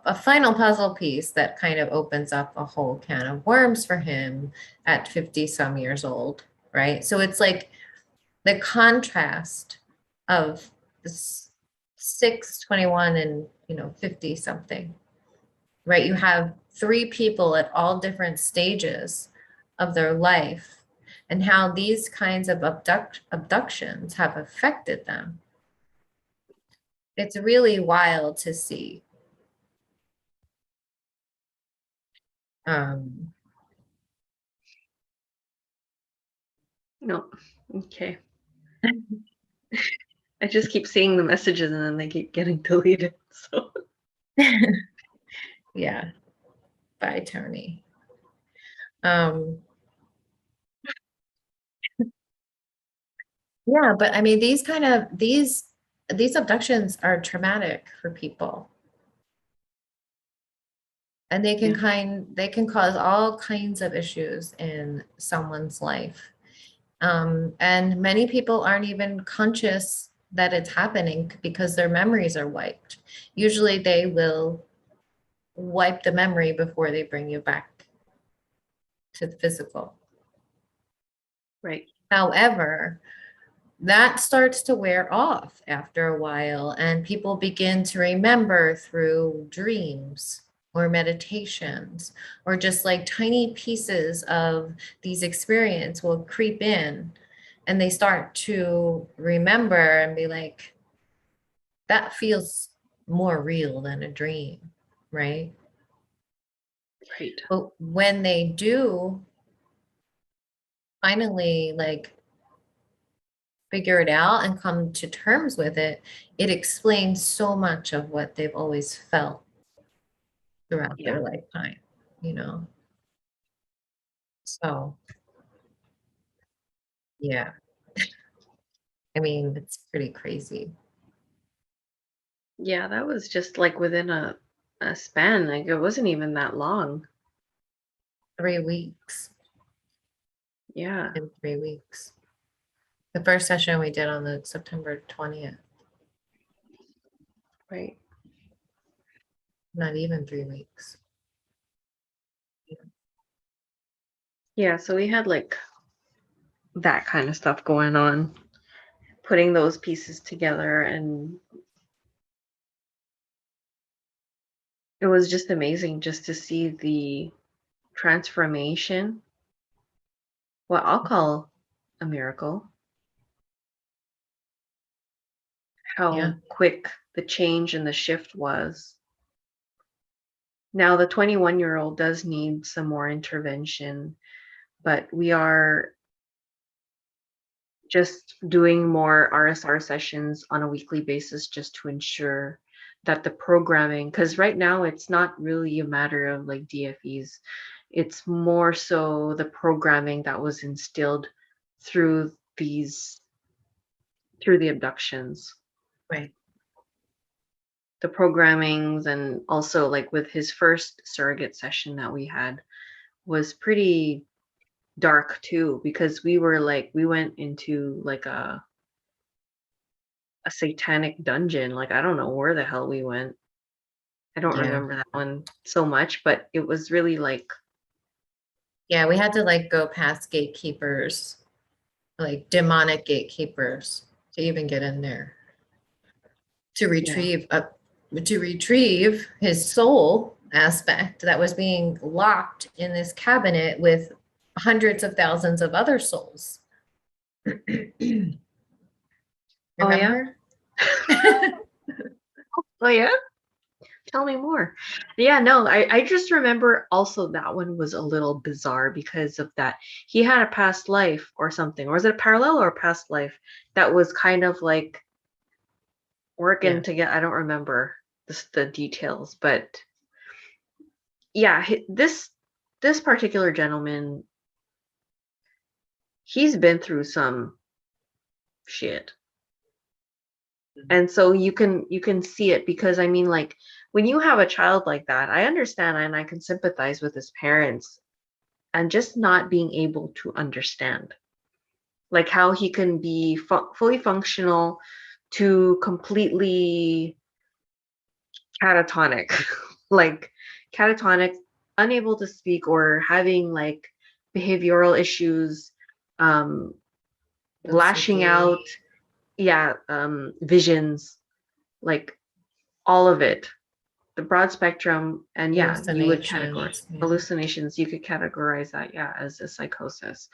A final puzzle piece that kind of opens up a whole can of worms for him at 50 some years old, right? So it's like the contrast of this 6, 21, and 50 something, right? You have 3 people at all different stages of their life, and how these kinds of abductions have affected them. It's really wild to see. Um, No. Okay. I just keep seeing the messages and then they keep getting deleted. So yeah, bye, Tony. Um, yeah, but I mean, these abductions are traumatic for people, and yeah. they can cause all kinds of issues in someone's life. And many people aren't even conscious that it's happening because their memories are wiped. Usually they will wipe the memory before they bring you back to the physical. Right. However, that starts to wear off after a while, and people begin to remember through dreams or meditations, or just like tiny pieces of these experience will creep in and they start to remember and be like, that feels more real than a dream, right? Right. But when they do finally like figure it out and come to terms with it, it explains so much of what they've always felt throughout Yeah. their lifetime, you know? So, yeah, I mean, it's pretty crazy. Yeah, that was just like within a span. Like it wasn't even that long. 3 weeks, Yeah. in 3 weeks. The first session we did on the September 20th, Right. not even 3 weeks. Yeah, so we had like that kind of stuff going on, putting those pieces together, and it was just amazing just to see the transformation, what I'll call a miracle, Yeah, how quick the change and the shift was. Now, the 21-year-old does need some more intervention, but we are just doing more RSR sessions on a weekly basis just to ensure that the programming, because right now it's not really a matter of like DFEs, it's more so the programming that was instilled through through the abductions, right. the programmings, and also like with his first surrogate session that we had was pretty dark too, because we went into like a satanic dungeon. Like I don't know where the hell we went. I don't Yeah. remember that one so much, but it was really like Yeah, we had to like go past gatekeepers, like demonic gatekeepers to even get in there to yeah. retrieve his soul aspect that was being locked in this cabinet with hundreds of thousands of other souls. Oh yeah. Remember? Oh yeah. Tell me more. Yeah, no, I just remember also that one was a little bizarre because of that. He had a past life or something. Or was it a parallel or a past life that was kind of like working Yeah, together? I don't remember the details, but yeah, this particular gentleman, he's been through some shit. And so you can see it, because I mean, like when you have a child like that, I understand and I can sympathize with his parents, and just not being able to understand like how he can be fully functional to completely catatonic, like catatonic, unable to speak, or having like behavioral issues, um lashing OCD, out, yeah, visions, like all of it, the broad spectrum. And yeah, you would categorize hallucinations. Yeah. hallucinations, you could categorize that, yeah, as a psychosis.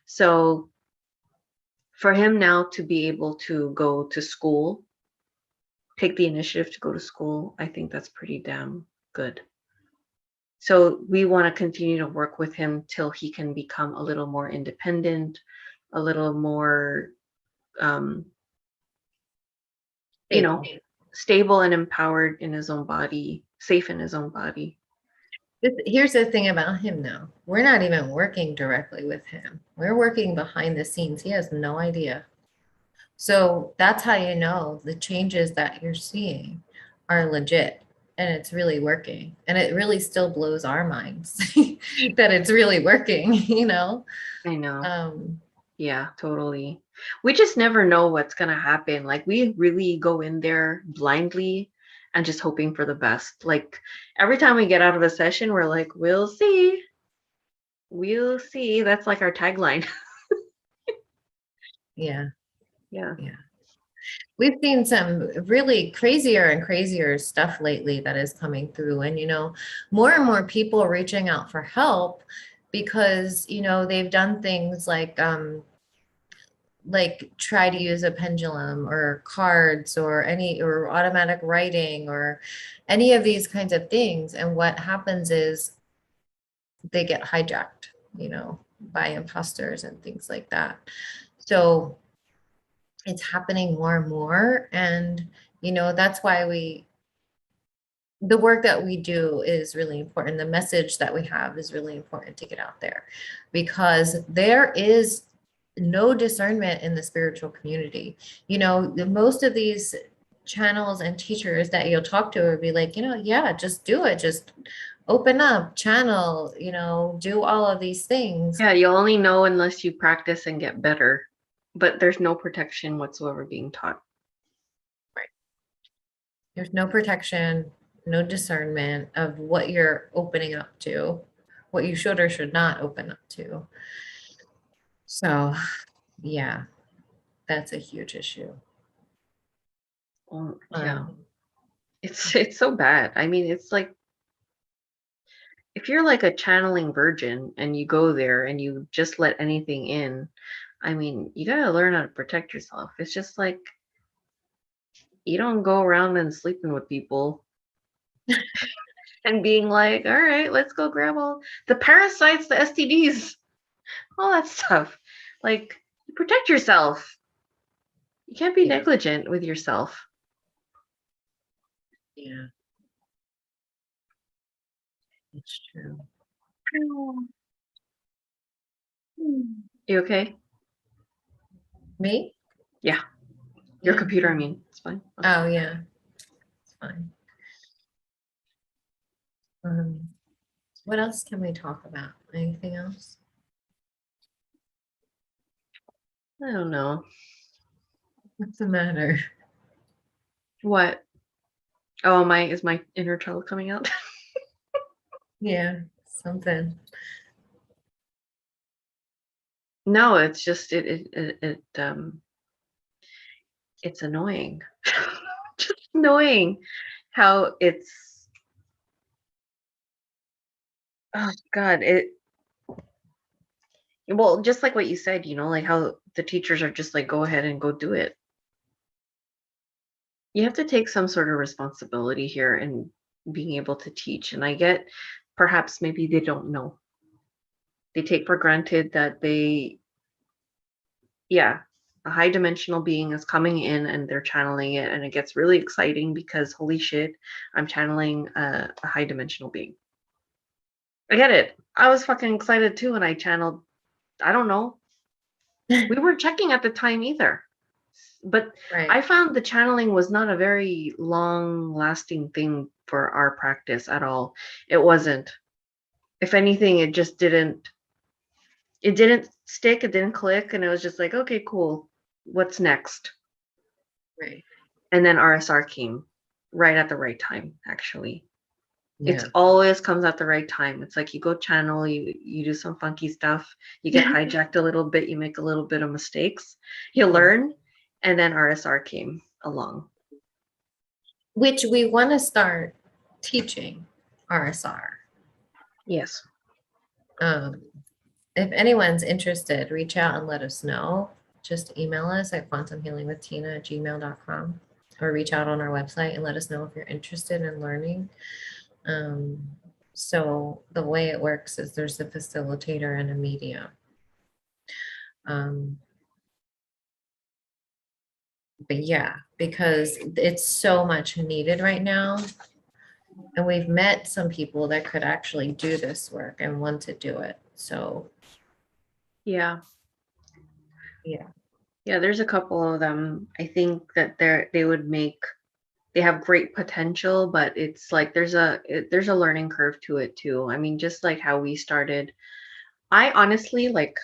So for him now to be able to go to school, take the initiative to go to school, I think that's pretty damn good. So we want to continue to work with him till he can become a little more independent, a little more, um, you know, Stable. stable and empowered in his own body, safe in his own body. Here's the thing about him now. We're not even working directly with him. We're working behind the scenes. He has no idea. So that's how you know the changes that you're seeing are legit and it's really working. And it really still blows our minds that it's really working, you know? I know. Um, Yeah, totally. We just never know what's gonna happen. Like we really go in there blindly and just hoping for the best. Like every time we get out of a session, we're like, we'll see. We'll see. That's like our tagline. yeah, Yeah. yeah. We've seen some really crazier and crazier stuff lately that is coming through. And, more and more people are reaching out for help because, they've done things like like try to use a pendulum or cards or automatic writing or any of these kinds of things. And what happens is they get hijacked, by imposters and things like that. So it's happening more and more. And, that's why the work that we do is really important. The message that we have is really important to get out there, because there is no discernment in the spiritual community. Most of these channels and teachers that you'll talk to will be like, yeah, just do it. Just open up, channel, do all of these things. Yeah, you'll only know unless you practice and get better, but there's no protection whatsoever being taught. Right. There's no protection, no discernment of what you're opening up to, what you should or should not open up to. So, yeah, that's a huge issue. Yeah, it's so bad. I mean, it's like if you're like a channeling virgin and you go there and you just let anything in, I mean, you gotta learn how to protect yourself. It's just like you don't go around and sleeping with people and being like, all right, let's go grab all the parasites, the STDs, all that stuff. Like, protect yourself. You can't be negligent with yourself. Yeah, it's true. You okay? Me? Yeah. Your Yeah. computer, I mean, it's fine. Oh, yeah, it's fine. What else can we talk about? Anything else? I don't know. What's the matter? What? Oh, is my inner child coming out? Yeah, something. No, it's just it's annoying. Just annoying how it's, oh God, well, just like what you said, like how the teachers are just like, go ahead and go do it. You have to take some sort of responsibility here and being able to teach. And I get perhaps maybe they don't know. They take for granted that yeah, a high dimensional being is coming in and they're channeling it. And it gets really exciting because holy shit, I'm channeling a high dimensional being. I get it. I was fucking excited too when I channeled, I don't know. We weren't checking at the time either. But Right. I found the channeling was not a very long lasting thing for our practice at all. It wasn't. If anything, it didn't stick, it didn't click, and it was just like, okay, cool. What's next? Right. And then RSR came right at the right time, actually. It's Yeah. always comes at the right time. It's like you go channel, you do some funky stuff, you get hijacked a little bit, you make a little bit of mistakes, you learn, and then RSR came along. Which we want to start teaching RSR. Yes. If anyone's interested, reach out and let us know. Just email us at quantumhealingwithtina@gmail.com or reach out on our website and let us know if you're interested in learning. So the way it works is there's a facilitator and a medium. But yeah, because it's so much needed right now. And we've met some people that could actually do this work and want to do it. So yeah. Yeah. Yeah, there's a couple of them. I think that they have great potential, but it's like there's a learning curve to it too. I mean, just like how we started. I honestly, like,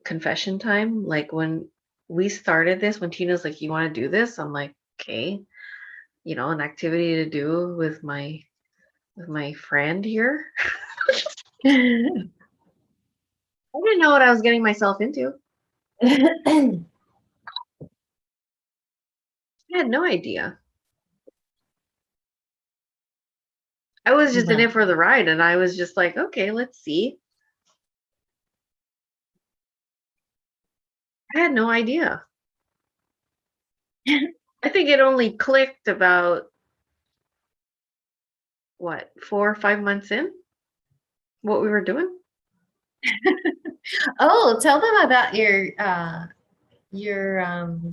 confession time, like when we started this, when Tina's like, you want to do this? I'm like, okay, an activity to do with my friend here. I didn't know what I was getting myself into. I had no idea. I was just in it for the ride, and I was just like, okay, let's see. I had no idea. I think it only clicked about what, 4 or 5 months in what we were doing. Oh, tell them about your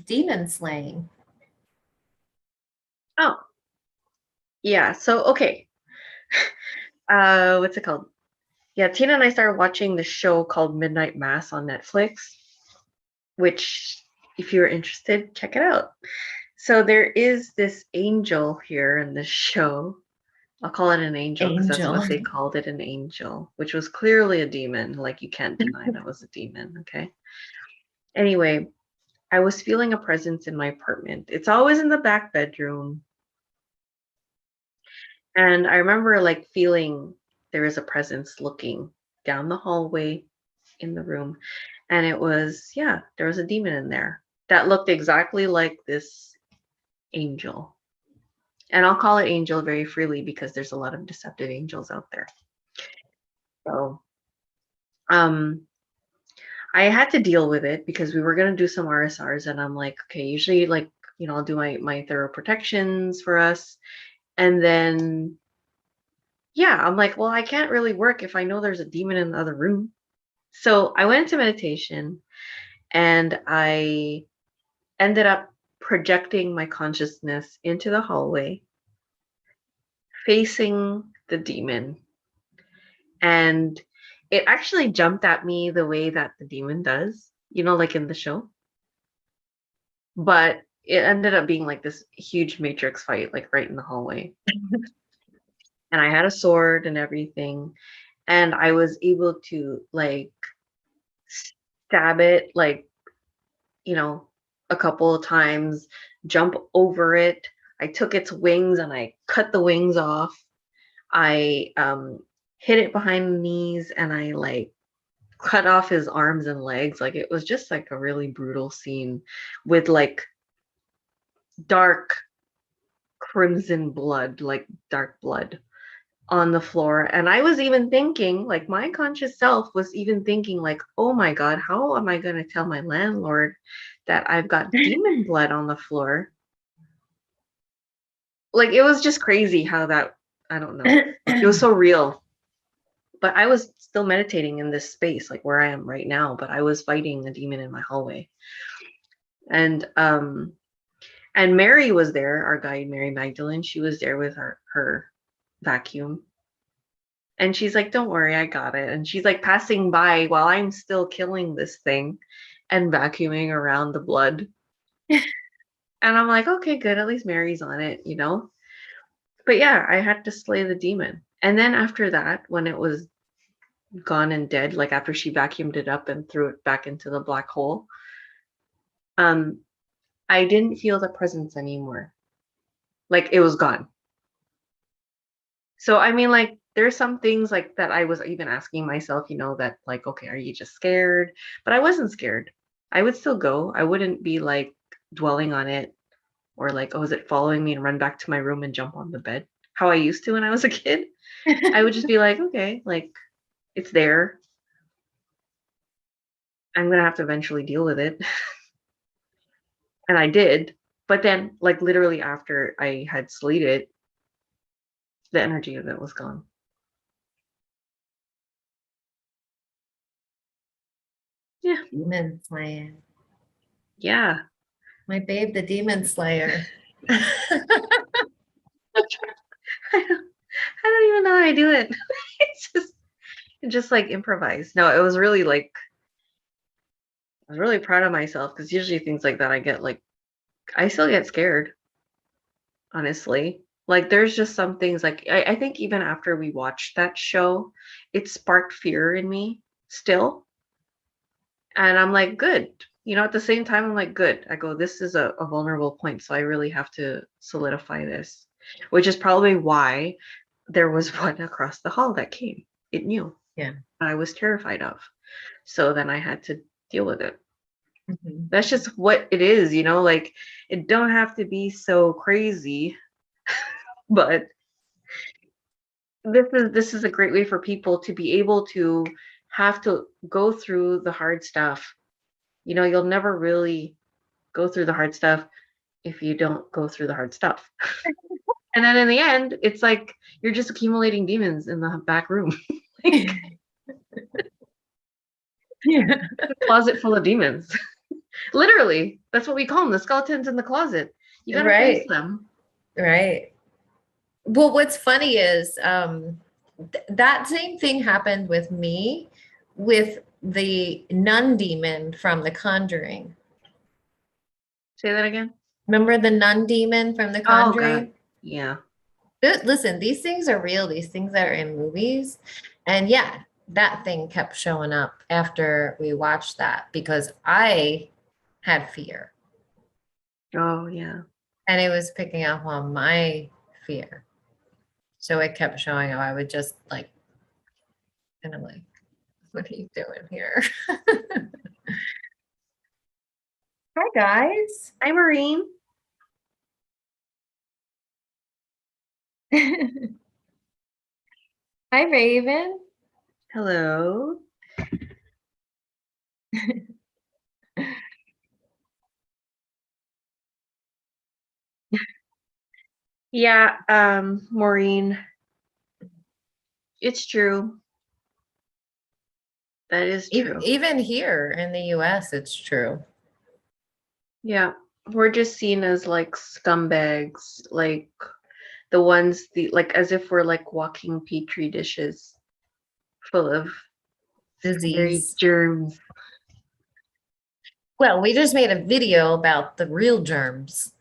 demon slaying. Oh, yeah. So okay. What's it called? Yeah, Tina and I started watching the show called Midnight Mass on Netflix, which if you're interested, check it out. So there is this angel here in this show. I'll call it an angel because that's Angel. what they called it, an angel, which was clearly a demon. Like you can't deny that was a demon, okay? Anyway, I was feeling a presence in my apartment. It's always in the back bedroom. And I remember like feeling there is a presence looking down the hallway in the room. And it was, yeah, there was a demon in there that looked exactly like this angel. And I'll call it angel very freely because there's a lot of deceptive angels out there. So I had to deal with it because we were gonna do some RSRs and I'm like, okay, usually like, I'll do my thorough protections for us. And then yeah, I'm like, well, I can't really work if I know there's a demon in the other room. So I went into meditation and I ended up projecting my consciousness into the hallway, facing the demon. And it actually jumped at me the way that the demon does, like in the show. But it ended up being like this huge matrix fight, like right in the hallway. And I had a sword and everything. And I was able to like stab it, like, a couple of times, jump over it. I took its wings and I cut the wings off. I hit it behind the knees and I like cut off his arms and legs. Like it was just like a really brutal scene with like dark crimson blood, like dark blood on the floor. And I was even thinking, like my conscious self was even thinking like, oh my God, how am I going to tell my landlord that I've got demon blood on the floor? Like it was just crazy how that, I don't know. It was so real. But I was still meditating in this space, like where I am right now, but I was fighting a demon in my hallway. And Mary was there, our guide, Mary Magdalene. She was there with her vacuum. And she's like, don't worry, I got it. And she's like passing by while I'm still killing this thing and vacuuming around the blood. And I'm like, okay, good. At least Mary's on it, But yeah, I had to slay the demon. And then after that, when it was gone and dead, like after she vacuumed it up and threw it back into the black hole, I didn't feel the presence anymore. Like it was gone. So I mean, like there's some things like that I was even asking myself, that like, okay, are you just scared? But I wasn't scared. I would still go. I wouldn't be like dwelling on it or like, oh, is it following me and run back to my room and jump on the bed? How I used to when I was a kid. I would just be like, okay, like it's there. I'm gonna have to eventually deal with it. And I did. But then like literally after I had slayed it, the energy of it was gone. Yeah. Demon slaying. Yeah. My babe, the demon slayer. I don't even know how I do it. It's just like improvise. No, it was really like I was really proud of myself because usually things like that I still get scared, honestly. Like there's just some things like I think even after we watched that show, it sparked fear in me still. And I'm like, good. At the same time, I'm like, good. I go, this is a vulnerable point. So I really have to solidify this, which is probably why there was one across the hall that came. It knew. Yeah. I was terrified of. So then I had to deal with it. Mhm. That's just what it is, like it don't have to be so crazy, but this is a great way for people to be able to have to go through the hard stuff You know, you'll never really go through the hard stuff if you don't go through the hard stuff. And then in the end, it's like you're just accumulating demons in the back room. Like, Yeah. a closet full of demons. Literally, that's what we call them, the skeletons in the closet. You gotta face Right. them. Right. Well, what's funny is that same thing happened with me with the nun demon from The Conjuring. Say that again. Remember the nun demon from The Oh God. Conjuring? Yeah. Listen, these things are real, these things that are in movies. And yeah, that thing kept showing up after we watched that because I had fear Oh yeah. and it was picking up on my fear. So it kept showing up. I would just like, and I'm like, what are you doing here? Hi, guys. Hi, Maureen. Hi, Raven. Hello. Yeah, Maureen, it's true. That is true. Even here in the US, it's true. Yeah. We're just seen as like scumbags, like the ones like as if we're like walking petri dishes full of scary Disease. germs. Well, we just made a video about the real germs,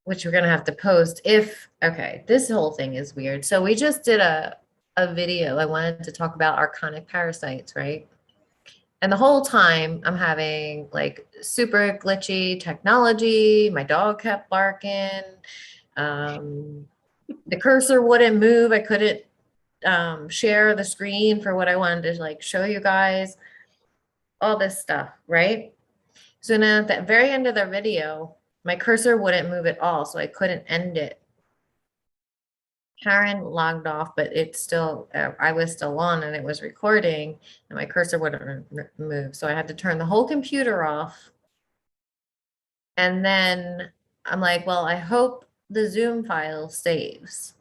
which we're gonna have to post if, okay, this whole thing is weird. So we just did a video. I wanted to talk about archonic parasites, right? And the whole time I'm having like super glitchy technology. My dog kept barking. The cursor wouldn't move. I couldn't share the screen for what I wanted to like show you guys. All this stuff, right? So now at the very end of the video, my cursor wouldn't move at all, so I couldn't end it. Karen logged off, but it's still, I was still on and it was recording and my cursor wouldn't move. So I had to turn the whole computer off. And then I'm like, well, I hope the Zoom file saves.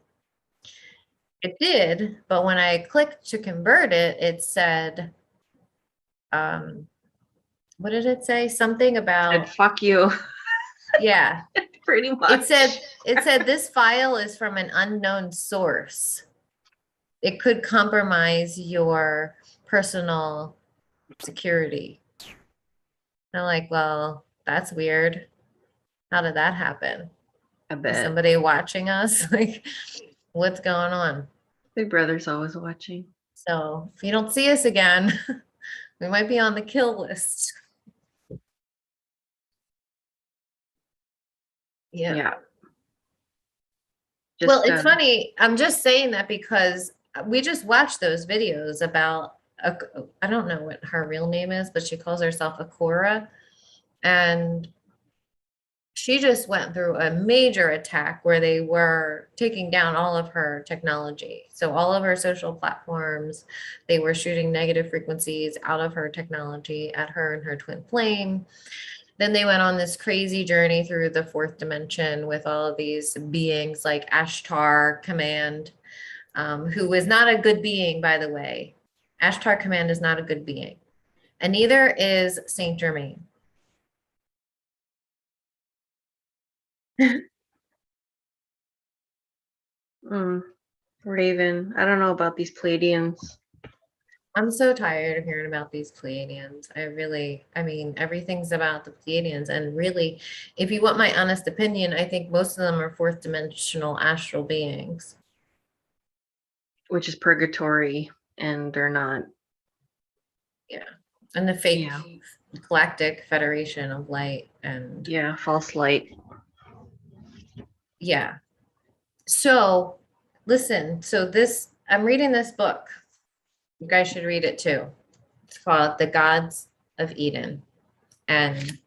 It did, but when I clicked to convert it, it said, what did it say? Something Said about, fuck you. yeah. Pretty much. It said this file is from an unknown source. It could compromise your personal security. And I'm like, well, that's weird. How did that happen? I Is bet. somebody watching us? Like, what's going on? Big Brother's always watching. So if you don't see us again, we might be on the kill list. Yeah. Yeah. Well, Just it's funny. I'm just saying that because we just watched those videos about, I don't know what her real name is, but she calls herself Akora. And she just went through a major attack where they were taking down all of her technology. So all of her social platforms, they were shooting negative frequencies out of her technology at her and her twin flame. Then they went on this crazy journey through the fourth dimension with all of these beings like Ashtar Command, who is not a good being, by the way. Ashtar Command is not a good being. And neither is Saint Germain. Raven. I don't know about these Pleiadians. I'm so tired of hearing about these Pleiadians. I mean, everything's about the Pleiadians. And really, if you want my honest opinion, I think most of them are fourth dimensional astral beings. Which is purgatory, and they're not. Yeah. And the fake Yeah. Galactic Federation of Light and Yeah, false light. yeah. So listen, I'm reading this book. You guys should read it too. It's called The Gods of Eden. And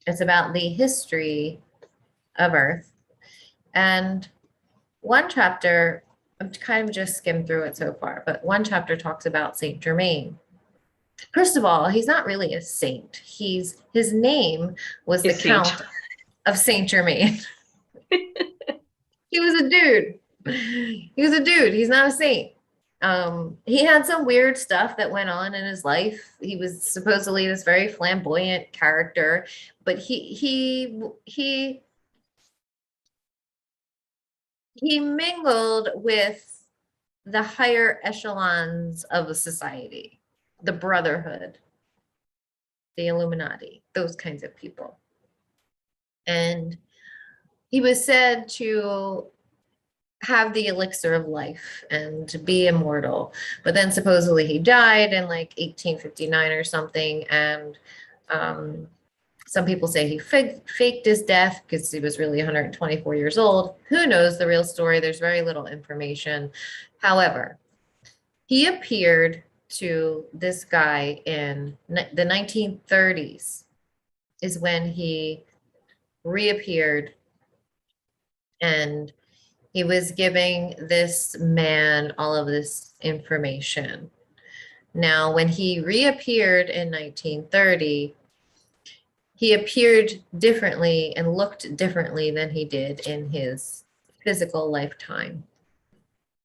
it's about the history of Earth. And one chapter, I've kind of just skimmed through it so far, but one chapter talks about Saint Germain. First of all, he's not really a saint. His name was the Is Saint. Count of Saint Germain. He was a dude. He was a dude. He's not a saint. He had some weird stuff that went on in his life. He was supposedly this very flamboyant character, but he mingled with the higher echelons of a society, the Brotherhood, the Illuminati, those kinds of people. And he was said to have the elixir of life and to be immortal. But then supposedly he died in like 1859 or something. And some people say he faked his death because he was really 124 years old. Who knows the real story? There's very little information. However, he appeared to this guy in the 1930s is when he reappeared, and he was giving this man all of this information. Now, when he reappeared in 1930, he appeared differently and looked differently than he did in his physical lifetime.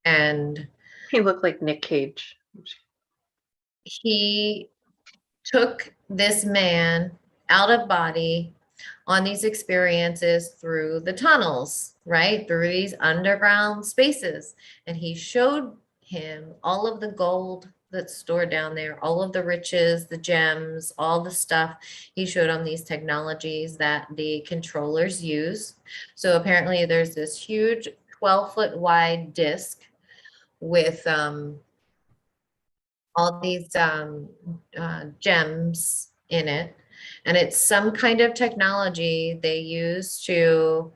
And He looked like Nick Cage. he took this man out of body on these experiences through the tunnels, right? Through these underground spaces. And he showed him all of the gold that's stored down there, all of the riches, the gems, all the stuff. He showed him these technologies that the controllers use. So apparently there's this huge 12-foot wide disc with all these gems in it. And it's some kind of technology they use to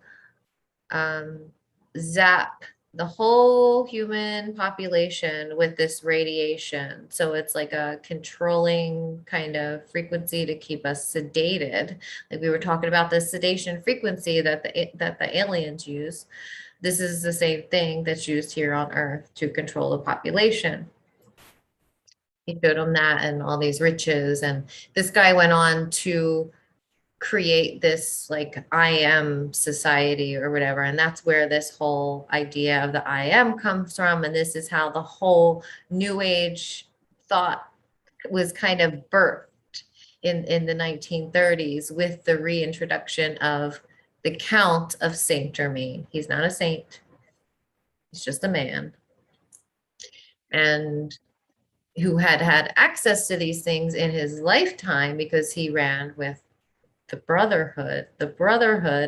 zap the whole human population with this radiation. So it's like a controlling kind of frequency to keep us sedated. Like we were talking about the sedation frequency that the aliens use. This is the same thing that's used here on Earth to control the population. He showed them that and all these riches. And this guy went on to create this like I am society or whatever. And that's where this whole idea of the I am comes from. And this is how the whole New Age thought was kind of birthed in the 1930s with the reintroduction of the Count of Saint Germain. He's not a saint. He's just a man. And who had had access to these things in his lifetime because he ran with the brotherhood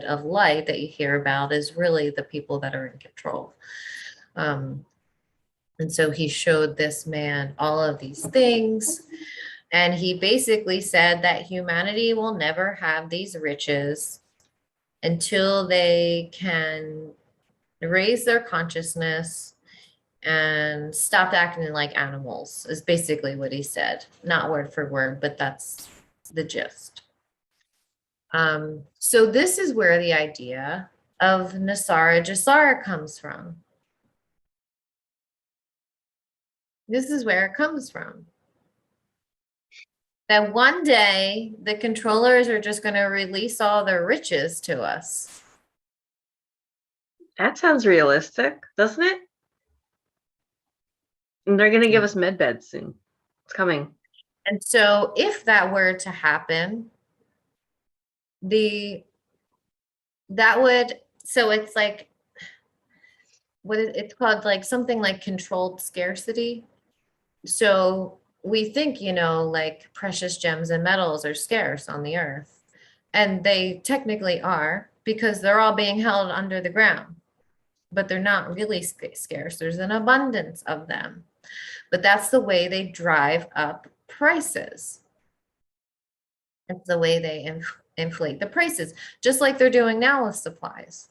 of light that you hear about is really the people that are in control. And so he showed this man all of these things. And he basically said that humanity will never have these riches until they can raise their consciousness and stop acting like animals, is basically what he said. Not word for word, but that's the gist. So this is where the idea of Nasara Jasara comes from. This is where it comes from. That one day the controllers are just going to release all their riches to us. That sounds realistic, doesn't it? And they're going to give us med beds soon. It's coming. And so if that were to happen, so it's like, it's called like something like controlled scarcity. So we think, like precious gems and metals are scarce on the earth. And they technically are because they're all being held under the ground. But they're not really scarce. There's an abundance of them. But that's the way they drive up prices. It's the way they inflate the prices, just like they're doing now with supplies.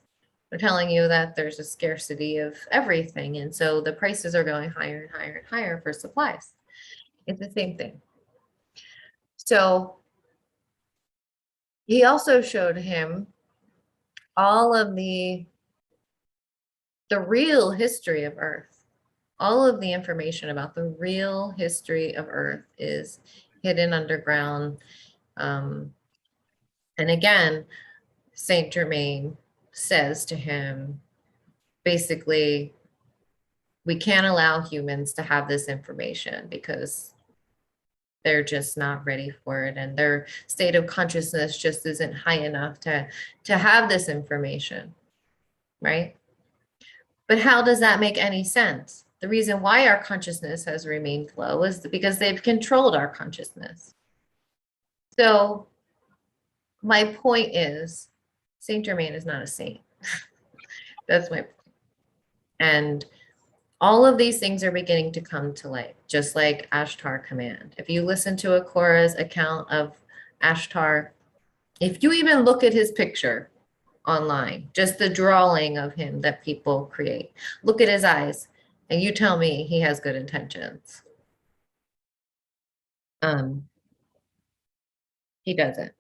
They're telling you that there's a scarcity of everything. And so the prices are going higher and higher and higher for supplies. It's the same thing. So he also showed him all of the real history of Earth. All of the information about the real history of Earth is hidden underground. And again, Saint Germain says to him, basically, we can't allow humans to have this information because they're just not ready for it, and their state of consciousness just isn't high enough to have this information, right? But how does that make any sense? The reason why our consciousness has remained low is because they've controlled our consciousness. So my point is, Saint Germain is not a saint. That's my point. And all of these things are beginning to come to light, just like Ashtar Command. If you listen to Akora's account of Ashtar, if you even look at his picture online, just the drawing of him that people create, look at his eyes, and you tell me he has good intentions. He doesn't.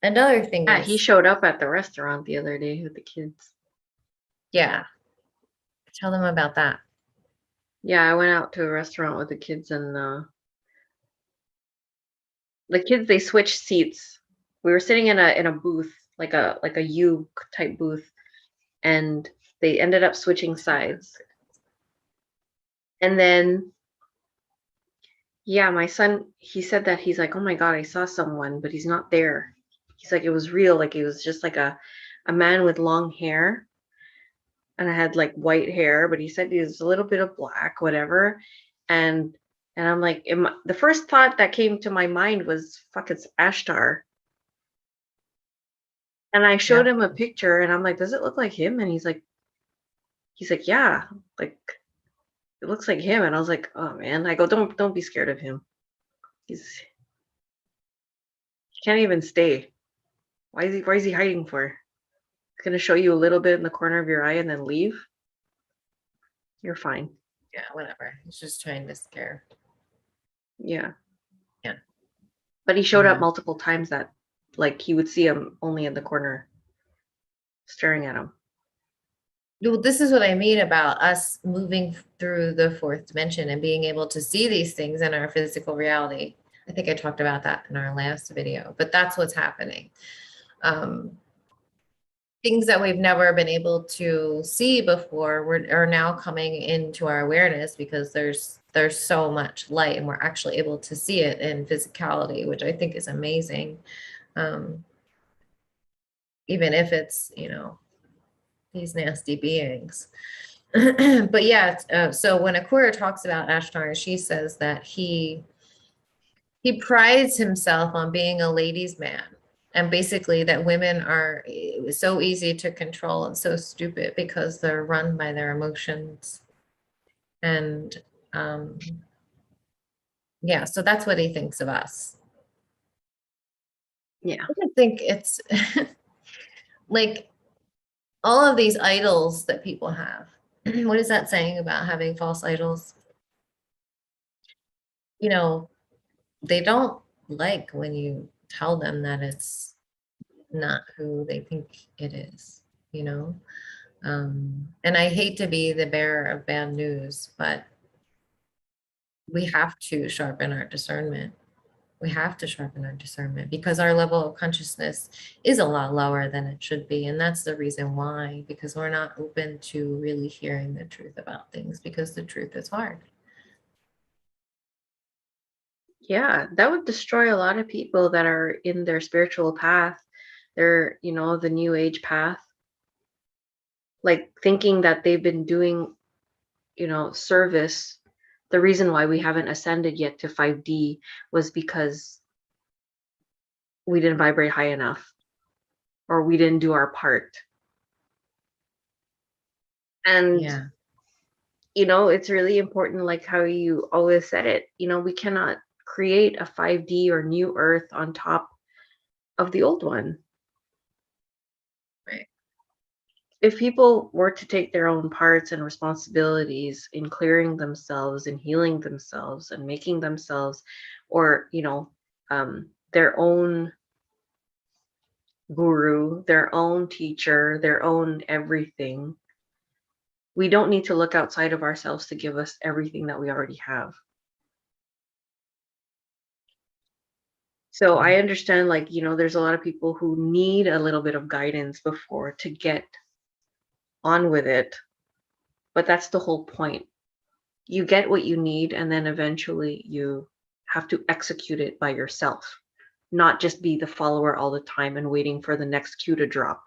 Another thing Yeah, he is, showed up at the restaurant the other day with the kids. yeah, tell them about that. Yeah, I went out to a restaurant with the kids, and the kids, they switched seats. We were sitting in a booth, like a U type booth, and they ended up switching sides. And then yeah, my son, he said that he's like, "Oh my God, I saw someone, but he's not there." He's like, it was real, like it was just like a man with long hair, and I had like white hair, but he said he was a little bit of black, whatever. And I'm like, the first thought that came to my mind was, fuck, it's Ashtar. And I showed Yeah, him a picture, and I'm like, does it look like him? And he's like, yeah, like it looks like him. And I was like, oh man. I go, don't be scared of him. He can't even stay. Why is he hiding for? He's gonna show you a little bit in the corner of your eye and then leave. You're fine. yeah, whatever. He's just trying to scare. Yeah. Yeah. But he showed up multiple times that like he would see him only in the corner staring at him. Well, this is what I mean about us moving through the fourth dimension and being able to see these things in our physical reality. I think I talked about that in our last video, but that's what's happening. Things that we've never been able to see before are now coming into our awareness because there's so much light, and we're actually able to see it in physicality, which I think is amazing. Even if it's, these nasty beings. But yeah, so when Akura talks about Ashtar, she says that he prides himself on being a ladies' man, and basically that women are so easy to control and so stupid because they're run by their emotions. And yeah, so that's what he thinks of us. Yeah. I think it's like all of these idols that people have. What is that saying about having false idols? They don't like when you tell them that it's not who they think it is, you know? And I hate to be the bearer of bad news, but we have to sharpen our discernment. We have to sharpen our discernment because our level of consciousness is a lot lower than it should be. And that's the reason why, because we're not open to really hearing the truth about things because the truth is hard. Yeah, that would destroy a lot of people that are in their spiritual path, their, the new age path. Like thinking that they've been doing, service. The reason why we haven't ascended yet to 5D was because we didn't vibrate high enough, or we didn't do our part. And Yeah. it's really important, like how you always said it, we cannot create a 5D or new earth on top of the old one. Right. If people were to take their own parts and responsibilities in clearing themselves and healing themselves and making themselves, or their own guru, their own teacher, their own everything, we don't need to look outside of ourselves to give us everything that we already have. So I understand, like, there's a lot of people who need a little bit of guidance before to get on with it. But that's the whole point. You get what you need, and then eventually you have to execute it by yourself, not just be the follower all the time and waiting for the next cue to drop,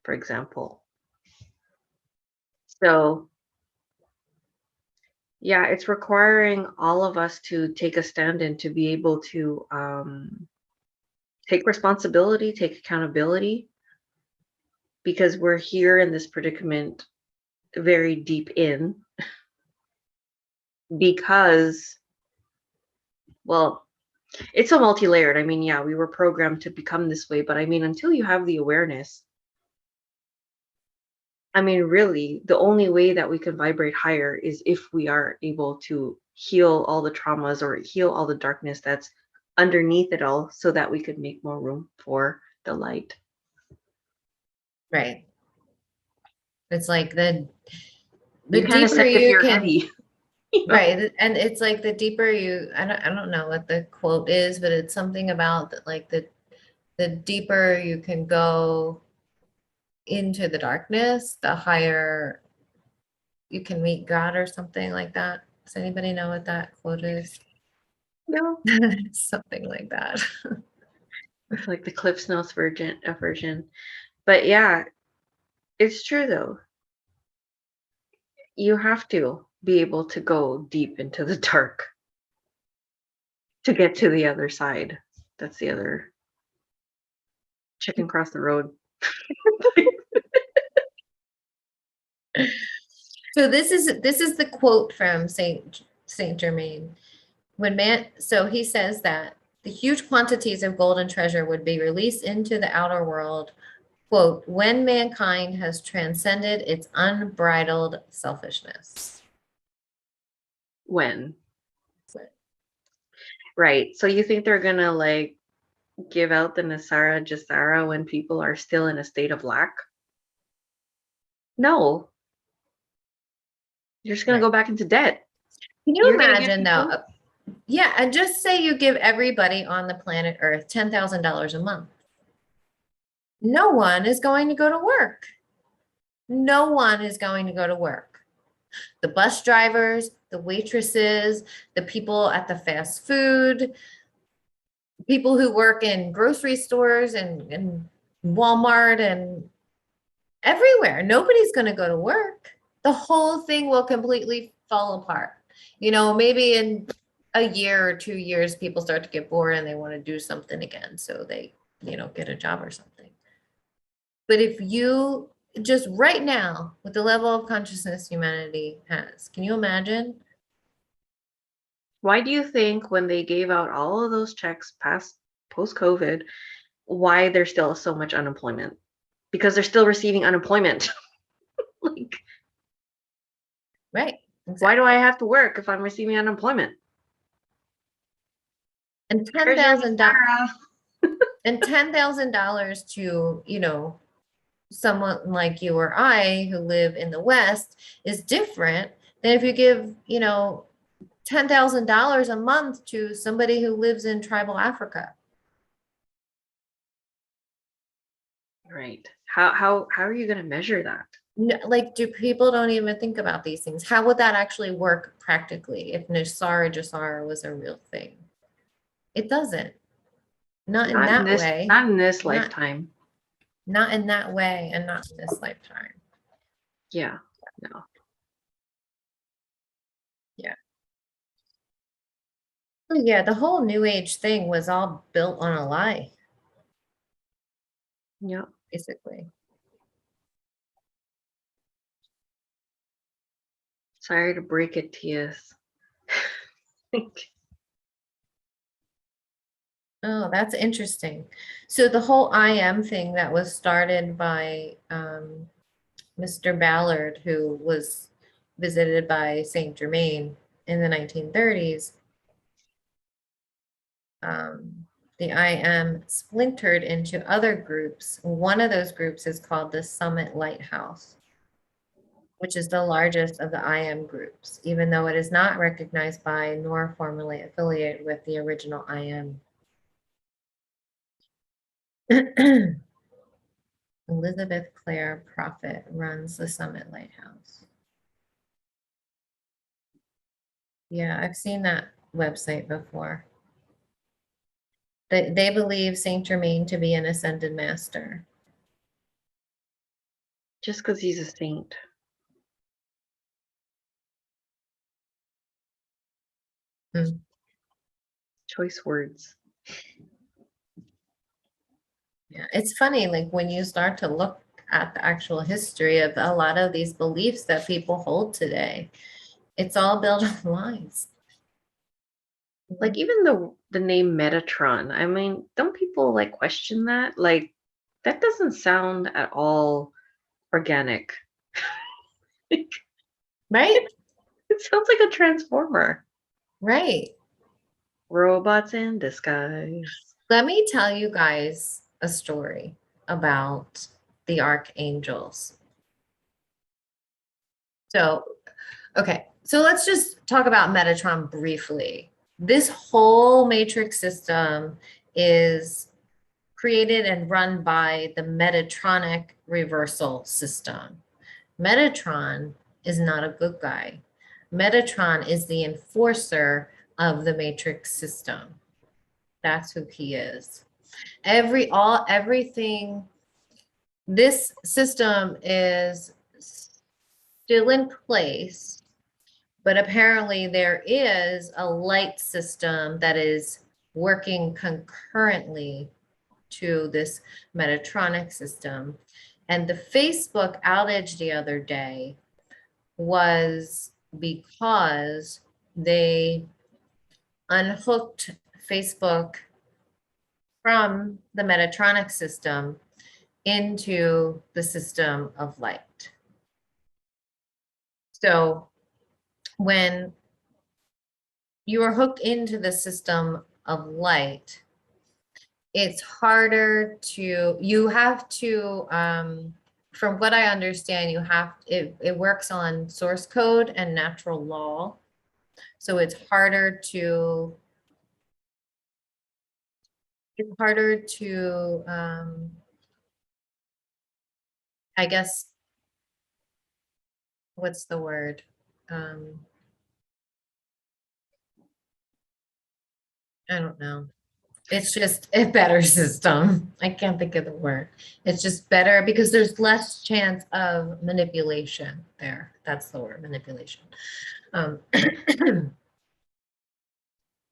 for example. So, yeah, it's requiring all of us to take a stand and to be able to take responsibility, take accountability, because we're here in this predicament very deep in because, well, it's a multi-layered. I mean, yeah, we were programmed to become this way, but I mean, until you have the awareness, I mean, really, the only way that we can vibrate higher is if we are able to heal all the traumas or heal all the darkness that's underneath it all so that we could make more room for the light. Right. It's like the You can't deeper ascend if you you're can, heavy. right. And it's like the deeper you, I don't know what the quote is, but it's something about that, like the deeper you can go into the darkness, the higher you can meet God or something like that. Does anybody know what that quote is? No. Something like that. Like the Cliff's Notes version. But yeah, it's true though. You have to be able to go deep into the dark to get to the other side. That's the other chicken cross the road. So this is the quote from Saint Germain. So he says that the huge quantities of gold and treasure would be released into the outer world, quote, when mankind has transcended its unbridled selfishness. When? Right. So you think they're gonna like give out the Nasara Jasara when people are still in a state of lack? No. You're just gonna Right. go back into debt. Can you You're gonna give imagine people. though? Yeah, and just say you give everybody on the planet Earth $10,000 a month. No one is going to go to work. No one is going to go to work. The bus drivers, the waitresses, the people at the fast food, people who work in grocery stores and Walmart and everywhere. Nobody's going to go to work. The whole thing will completely fall apart. Maybe in a year or 2 years, people start to get bored and they want to do something again. So they, get a job or something. But if you just right now, with the level of consciousness humanity has, can you imagine? Why do you think when they gave out all of those checks post COVID, why there's still so much unemployment? Because they're still receiving unemployment. Like, Right. why do I have to work if I'm receiving unemployment? And Here's your $10,000 Sarah. and $10,000 to, someone like you or I who live in the West is different than if you give, $10,000 a month to somebody who lives in tribal Africa. Right. How are you gonna measure that? Like, do people don't even think about these things? How would that actually work practically if Nasara Jasara was a real thing? It doesn't. Not in that way. Not in this Not lifetime. not in that way and not in this lifetime. Yeah. No. Yeah. Oh, yeah, the whole new age thing was all built on a lie, Yeah. basically. Sorry to break it to you. Oh, that's interesting. So the whole I am thing that was started by Mr. Ballard, who was visited by Saint Germain in the 1930s, the I am splintered into other groups. One of those groups is called the Summit Lighthouse, which is the largest of the I am groups, even though it is not recognized by nor formally affiliated with the original I am. Elizabeth Clare Prophet runs the Summit Lighthouse. Yeah, I've seen that website before. They believe Saint Germain to be an ascended master. Just because he's a saint. Hmm. Choice words. Yeah, it's funny, like when you start to look at the actual history of a lot of these beliefs that people hold today, it's all built on lies. Like even the name Metatron. I mean, don't people like question that? Like that doesn't sound at all organic. It Right? sounds like a transformer. Right. Robots in disguise. Let me tell you guys a story about the archangels. So, okay, so let's just talk about Metatron briefly. This whole matrix system is created and run by the Metatronic reversal system. Metatron is not a good guy. Metatron is the enforcer of the matrix system. That's who he is. Everything, this system is still in place, but apparently there is a light system that is working concurrently to this Metatronic system. And the Facebook outage the other day was because they unhooked Facebook from the Metatronic system into the system of light. So when you are hooked into the system of light, it's harder to, you have to, from what I understand, it works on source code and natural law. So it's harder to, I guess, what's the word? Um, I don't know. It's just a better system. I can't think of the word. It's just better because there's less chance of manipulation there. That's the word, manipulation. Um,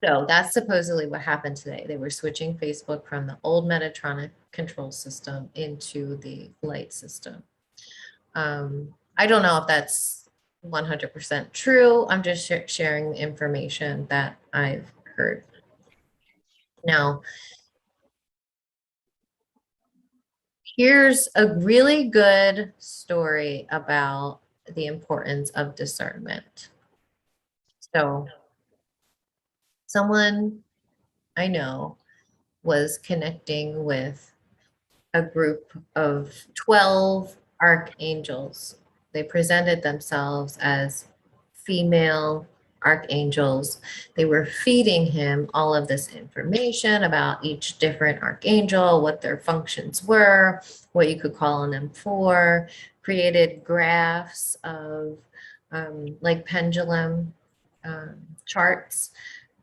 so that's supposedly what happened today. They were switching Facebook from the old Metatronic control system into the light system. I don't know if that's 100% true. I'm just sharing the information that I've heard. Now, here's a really good story about the importance of discernment. So, someone I know was connecting with a group of 12 archangels. They presented themselves as female archangels. They were feeding him all of this information about each different archangel, what their functions were, what you could call on them for, created graphs of like pendulum charts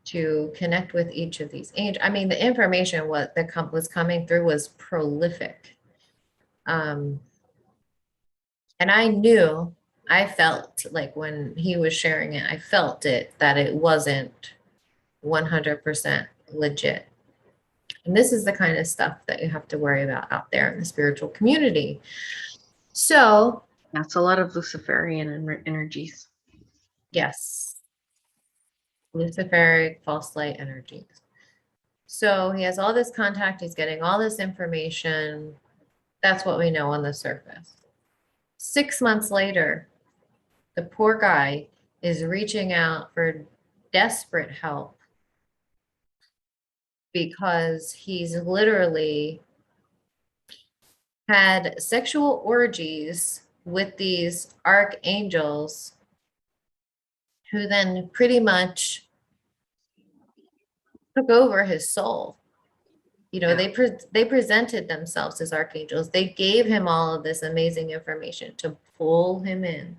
to connect with each of these angels. I mean, the information what that was coming through was prolific. Um, and I felt like when he was sharing it, I felt it that it wasn't 100% legit. And this is the kind of stuff that you have to worry about out there in the spiritual community. So, That's a lot of Luciferian energies. yes, Luciferic false light energies. So he has all this contact, he's getting all this information. That's what we know on the surface. 6 months later, the poor guy is reaching out for desperate help because he's literally had sexual orgies with these archangels who then pretty much took over his soul. You know, they presented themselves as archangels. They gave him all of this amazing information to pull him in.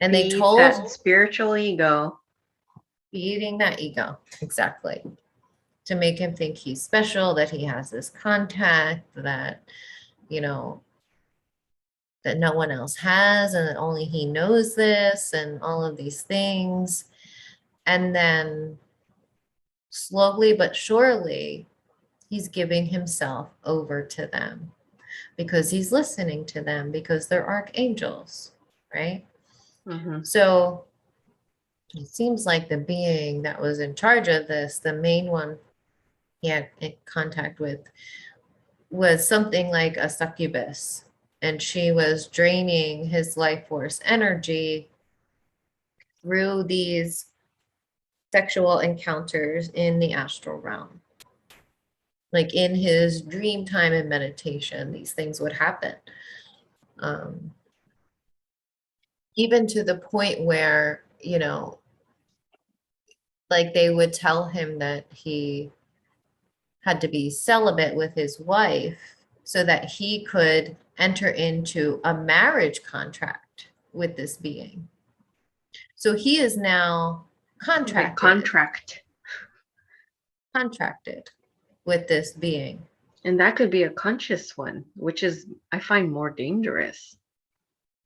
And they Feed told that spiritual ego. feeding that ego, exactly, to make him think he's special, that he has this contact, that, you know, that no one else has, and that only he knows this, and all of these things. And then slowly but surely, he's giving himself over to them because he's listening to them because they're archangels, right? Mm-hmm. So it seems like the being that was in charge of this, the main one he had in contact with, was something like a succubus, and she was draining his life force energy through these sexual encounters in the astral realm. Like in his dream time and meditation, these things would happen. Um, even to the point where, you know, like they would tell him that he had to be celibate with his wife so that he could enter into a marriage contract with this being. So he is now Okay, contract. contracted with this being. And that could be a conscious one, which is, I find, more dangerous.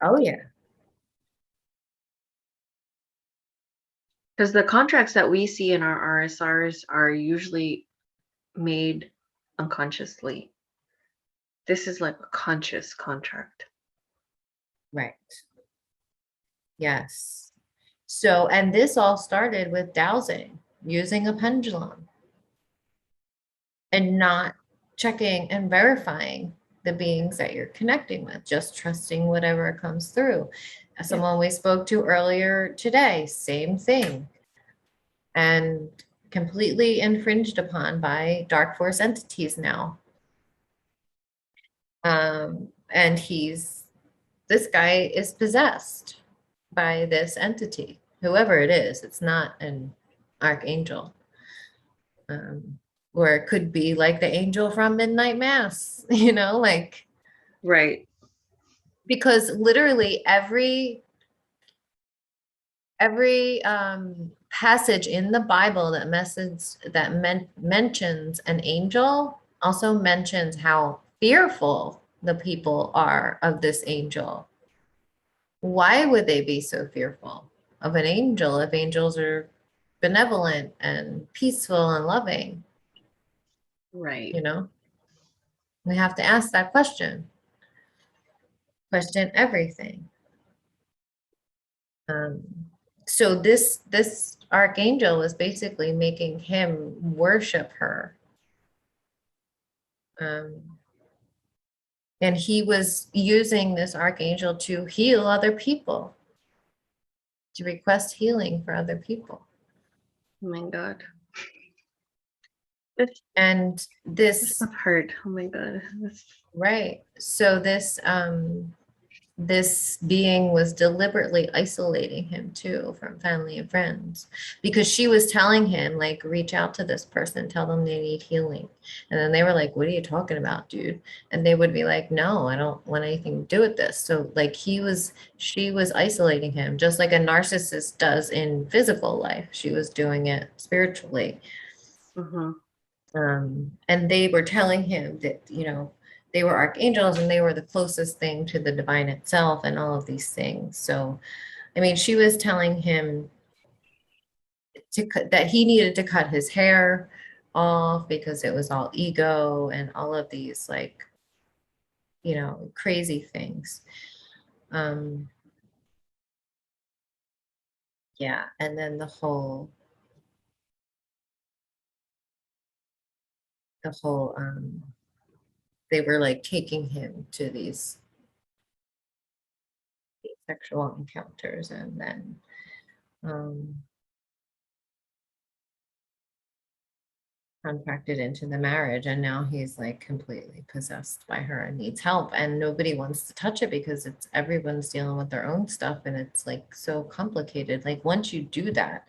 Oh yeah. Because the contracts that we see in our RSRs are usually made unconsciously. This is like a conscious contract. Right. Yes. So, and this all started with dowsing, using a pendulum and not checking and verifying the beings that you're connecting with, just trusting whatever comes through. Someone we spoke to earlier today, same thing. And completely infringed upon by dark force entities now. And this guy is possessed by this entity, whoever it is. It's not an archangel. Or it could be like the angel from Midnight Mass, you know, like, Right. because literally every passage in the Bible that mentions an angel also mentions how fearful the people are of this angel. Why would they be so fearful of an angel if angels are benevolent and peaceful and loving? Right. You know, we have to ask that question. Question everything. So this archangel was basically making him worship her. And he was using this archangel to heal other people, to request healing for other people. Oh my God. And This this, stuff hurt. Oh my God. right. So this being was deliberately isolating him too from family and friends, because she was telling him, like, reach out to this person, tell them they need healing. And then they were like, what are you talking about, dude? And they would be like, no, I don't want anything to do with this. So like she was isolating him just like a narcissist does in physical life. She was doing it spiritually. Mm-hmm. And they were telling him that, you know, they were archangels and they were the closest thing to the divine itself and all of these things. So, I mean, she was telling him that he needed to cut his hair off because it was all ego and all of these, like, you know, crazy things. Yeah. And then the whole, they were like taking him to these sexual encounters, and then, contracted into the marriage, and now he's like completely possessed by her and needs help, and nobody wants to touch it because it's everyone's dealing with their own stuff, and it's like so complicated. Like once you do that,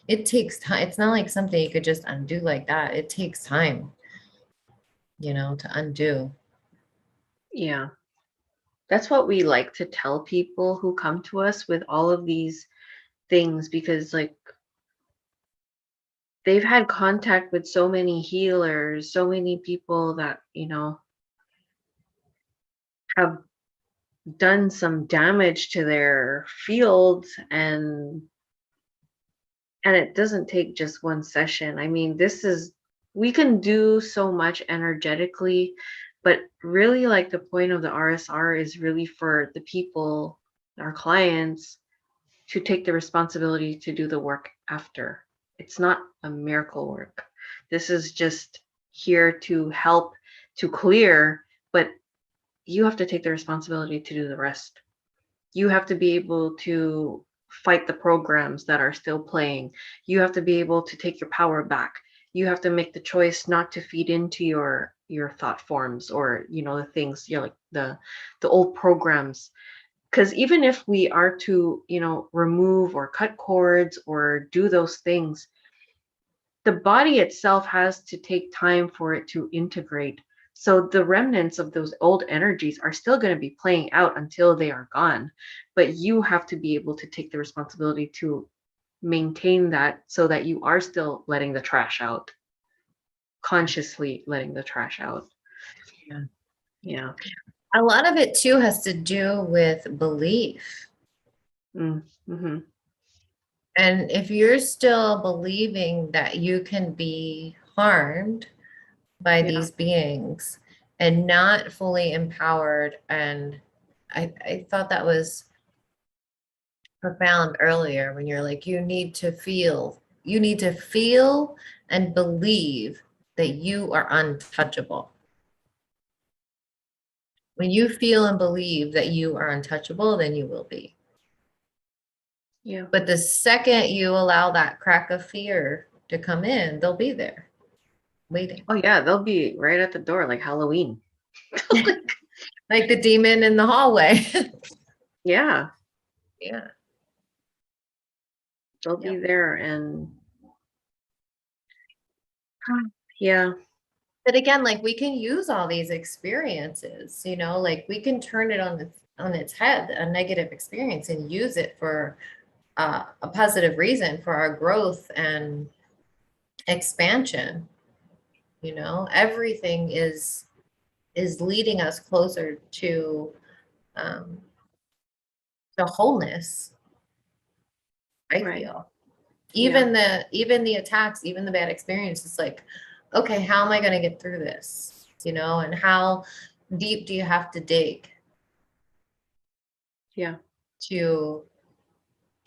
it takes time. It's not like something you could just undo like that. It takes time. to undo. Yeah. That's what we like to tell people who come to us with all of these things, because like they've had contact with so many healers, so many people that, have done some damage to their field, and it doesn't take just one session. I mean, we can do so much energetically, but really, like, the point of the RSR is really for the people, our clients, to take the responsibility to do the work after. It's not a miracle work. This is just here to help to clear, but you have to take the responsibility to do the rest. You have to be able to fight the programs that are still playing. You have to be able to take your power back. You have to make the choice not to feed into your thought forms, or the things, like the old programs. Because even if we are to remove or cut cords or do those things, the body itself has to take time for it to integrate. So the remnants of those old energies are still going to be playing out until they are gone. But you have to be able to take the responsibility to maintain that, so that you are still letting the trash out, consciously letting the trash out. Yeah. Yeah. A lot of it too has to do with belief. Mm-hmm. And if you're still believing that you can be harmed by Yeah. these beings and not fully empowered, and I thought that was profound earlier when you're like, you need to feel and believe that you are untouchable. When you feel and believe that you are untouchable, then you will be. Yeah. But the second you allow that crack of fear to come in, they'll be there waiting. Oh yeah, they'll be right at the door, like Halloween. Like the demon in the hallway. Yeah, Yeah. they'll be Yep. there, and yeah. But again, like we can use all these experiences, like we can turn it on its head, a negative experience, and use it for a positive reason for our growth and expansion. Everything is leading us closer to um, the wholeness. I Right. feel Yeah. even the attacks, even the bad experiences. Like, okay, how am I going to get through this? And how deep do you have to dig Yeah. to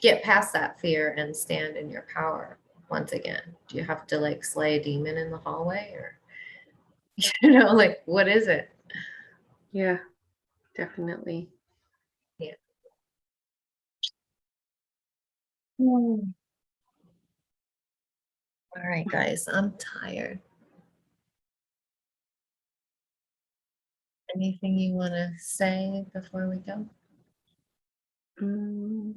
get past that fear and stand in your power once again? Do you have to like slay a demon in the hallway, or like what is it? Yeah. Definitely. Yeah. Hmm. All right, guys, I'm tired. Anything you want to say before we go? Mm,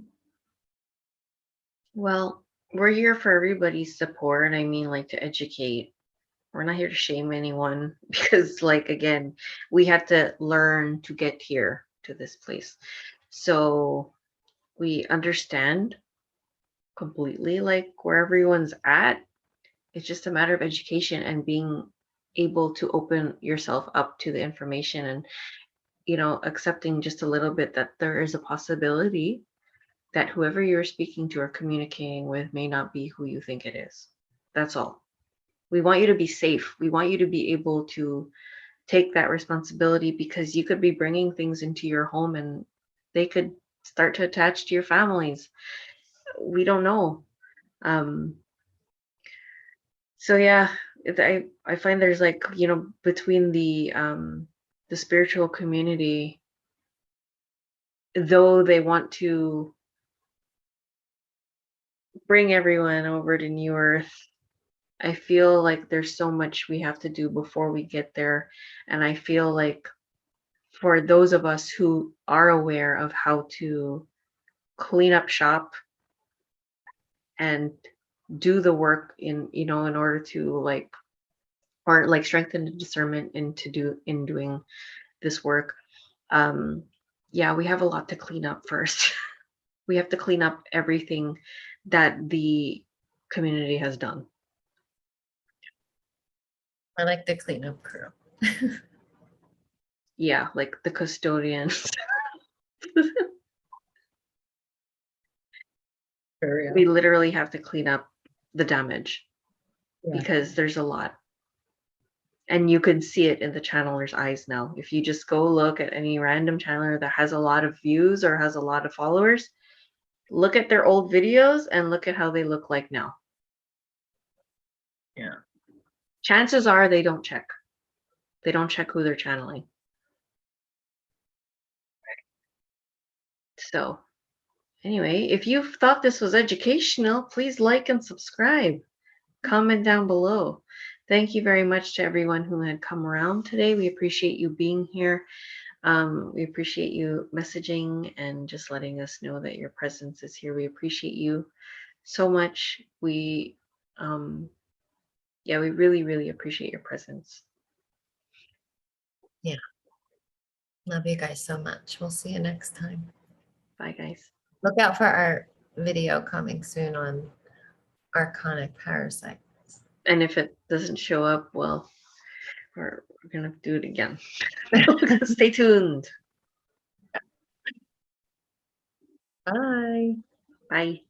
well, we're here for everybody's support. I mean, like, to educate. We're not here to shame anyone because, like, again, we had to learn to get here to this place. So we understand completely, like, where everyone's at. It's just a matter of education and being able to open yourself up to the information, and accepting just a little bit that there is a possibility that whoever you're speaking to or communicating with may not be who you think it is. That's all. We want you to be safe. We want you to be able to take that responsibility, because you could be bringing things into your home and they could start to attach to your families. We don't know. Um, so yeah, I find there's, like, between the spiritual community, though they want to bring everyone over to New Earth, I feel like there's so much we have to do before we get there. And I feel like for those of us who are aware of how to clean up shop and do the work in order to, like, or like strengthen the discernment in doing this work. Yeah, we have a lot to clean up first. We have to clean up everything that the community has done. I like the cleanup crew. Yeah, like the custodians. For real. We literally have to clean up the damage Yeah. because there's a lot. And you can see it in the channeler's eyes now. If you just go look at any random channeler that has a lot of views or has a lot of followers, look at their old videos and look at how they look like now. Yeah. Chances are they don't check. They don't check who they're channeling. So anyway, if you thought this was educational, please like and subscribe. Comment down below. Thank you very much to everyone who had come around today. We appreciate you being here. We appreciate you messaging and just letting us know that your presence is here. We appreciate you so much. We really, really appreciate your presence. Yeah. Love you guys so much. We'll see you next time. Bye, guys. Look out for our video coming soon on archonic parasites. And if it doesn't show up, well, we're gonna do it again. Stay tuned. Bye. Bye.